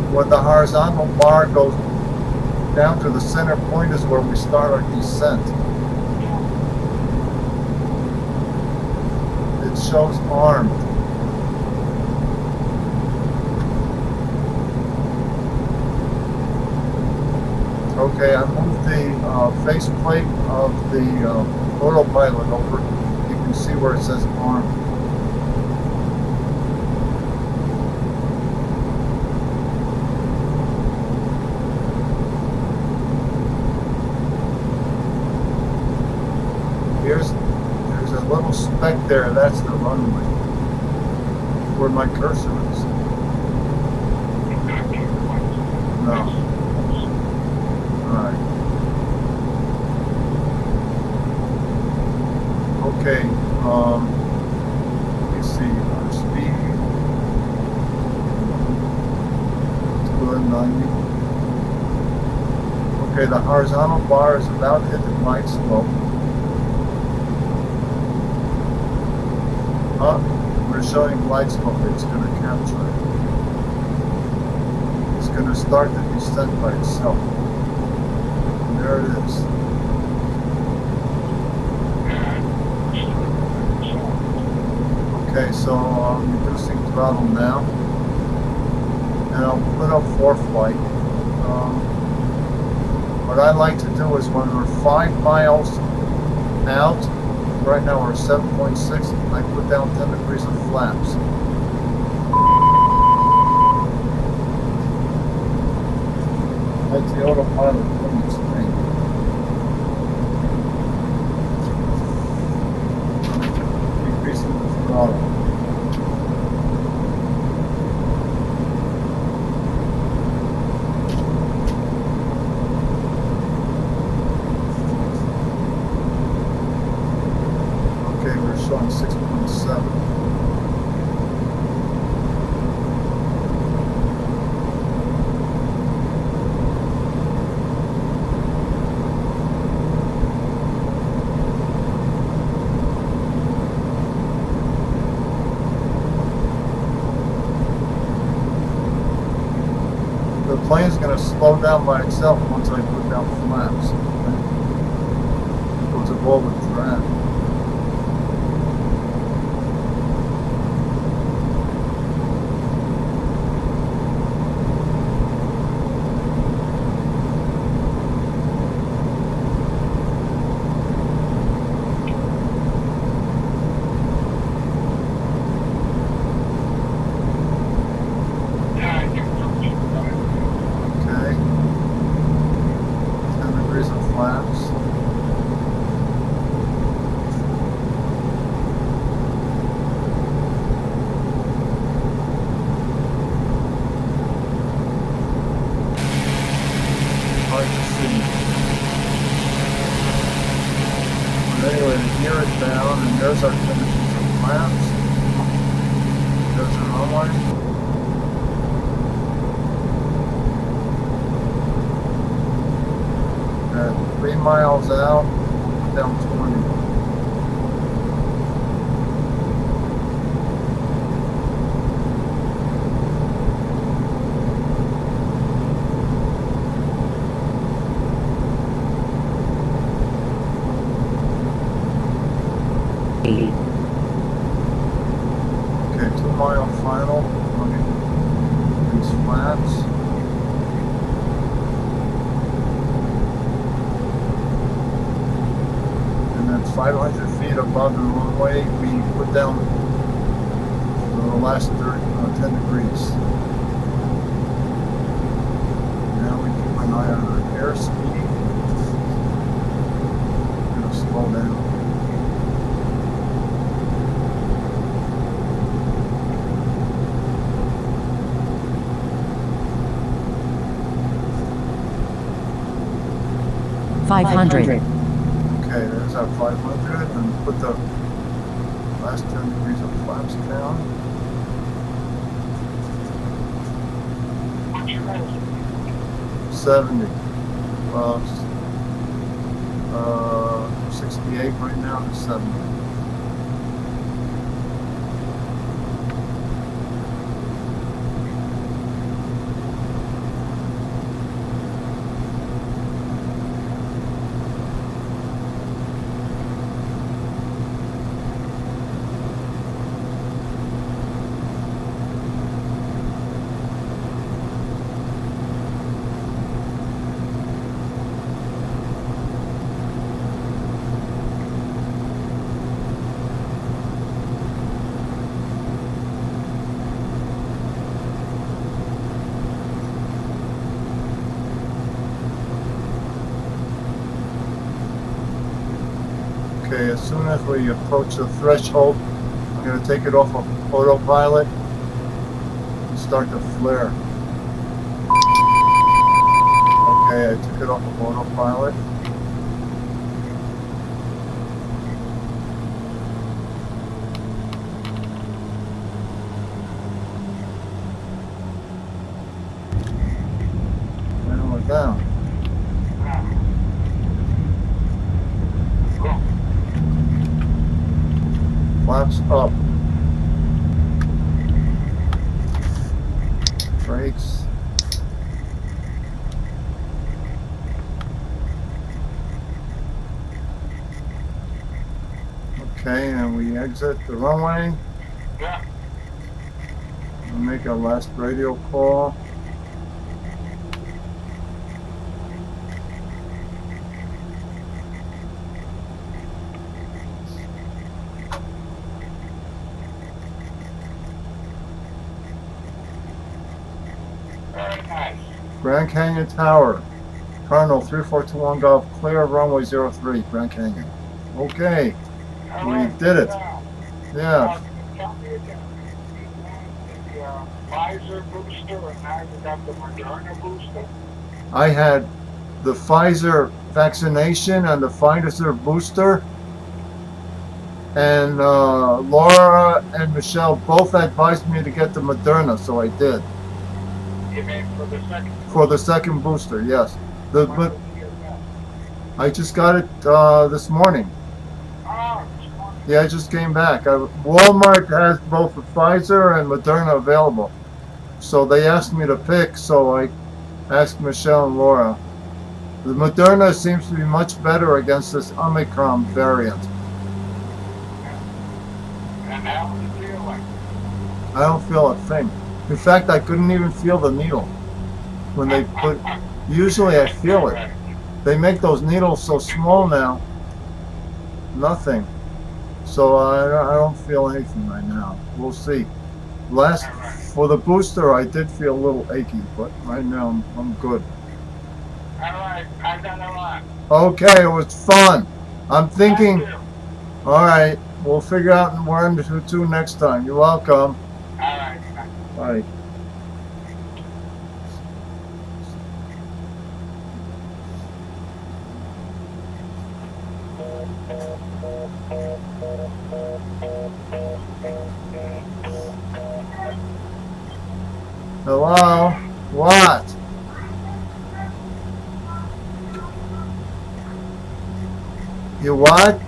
Speaker 1: when the horizontal bar goes down to the center point is where we start our descent. It shows armed. Okay, I moved the faceplate of the autopilot over. You can see where it says armed. There's a little speck there, that's the runway, where my cursor is. No. Alright. Okay, let me see, our speed. It's good, 90. Okay, the horizontal bar is about to hit the glide slope. We're showing glide slope. It's going to capture it. It's going to start the descent by itself. And there it is. Okay, so I'm reducing throttle now. And I'll put up for flight. What I like to do is when we're 5 miles out, right now we're 7.6, I put down 10 degrees of flaps. That's the autopilot putting its thing. Decreasing the throttle. Showing 6.7. The plane's going to slow down by itself once I put down flaps. It goes above the drag. Flaps. Hard to see. But anyway, to gear it down, and there's our finishes of flaps. There's our runway. At 3 miles out, down 20. Okay, 2 mile final. These flaps. And then 500 feet above the runway, we put down the last 10 degrees. Now we keep an eye on our airspeed. We're going to slow down.
Speaker 4: 500.
Speaker 1: Okay, there's our 500, and put the last 10 degrees of flaps down.
Speaker 2: What's your medicine?
Speaker 1: 70. Well, 68 right now to 70. Okay, as soon as we approach the threshold, I'm going to take it off of autopilot and start to flare. Okay, I took it off of autopilot. And we're down. Flaps up. Brakes. Okay, and we exit the runway.
Speaker 2: Yeah.
Speaker 1: We'll make our last radio call.
Speaker 2: Very nice.
Speaker 1: Grand Canyon Tower. Cardinal 3421 Golf, clear of runway 03, Grand Canyon. Okay,
Speaker 2: All
Speaker 1: we
Speaker 2: right,
Speaker 1: did it.
Speaker 2: now,
Speaker 1: Yeah,
Speaker 2: tell me again. You had the Pfizer booster, and now you got the Moderna booster.
Speaker 1: I had the Pfizer vaccination and the Pfizer booster. And Laura and Michelle both advised me to get the Moderna, so I did.
Speaker 2: You mean for the second?
Speaker 1: For the second booster, yes. But
Speaker 2: When did you get that?
Speaker 1: I just got it this morning.
Speaker 2: Oh, this morning.
Speaker 1: Yeah, I just came back. Walmart has both the Pfizer and Moderna available. So they asked me to pick, so I asked Michelle and Laura. The Moderna seems to be much better against this Omicron variant.
Speaker 2: And how does it feel like?
Speaker 1: I don't feel a thing. In fact, I couldn't even feel the needle when they put. Usually I feel it. They make those needles so small now. Nothing. So I don't feel anything right now. We'll see. For the booster, I did feel a little achy, but right now I'm good.
Speaker 2: All right, I got a lot.
Speaker 1: Okay, it was fun. I'm thinking.
Speaker 2: Thank you.
Speaker 1: All right, we'll figure out where to next time. You're welcome.
Speaker 2: All right.
Speaker 1: Bye. Hello? What? You what?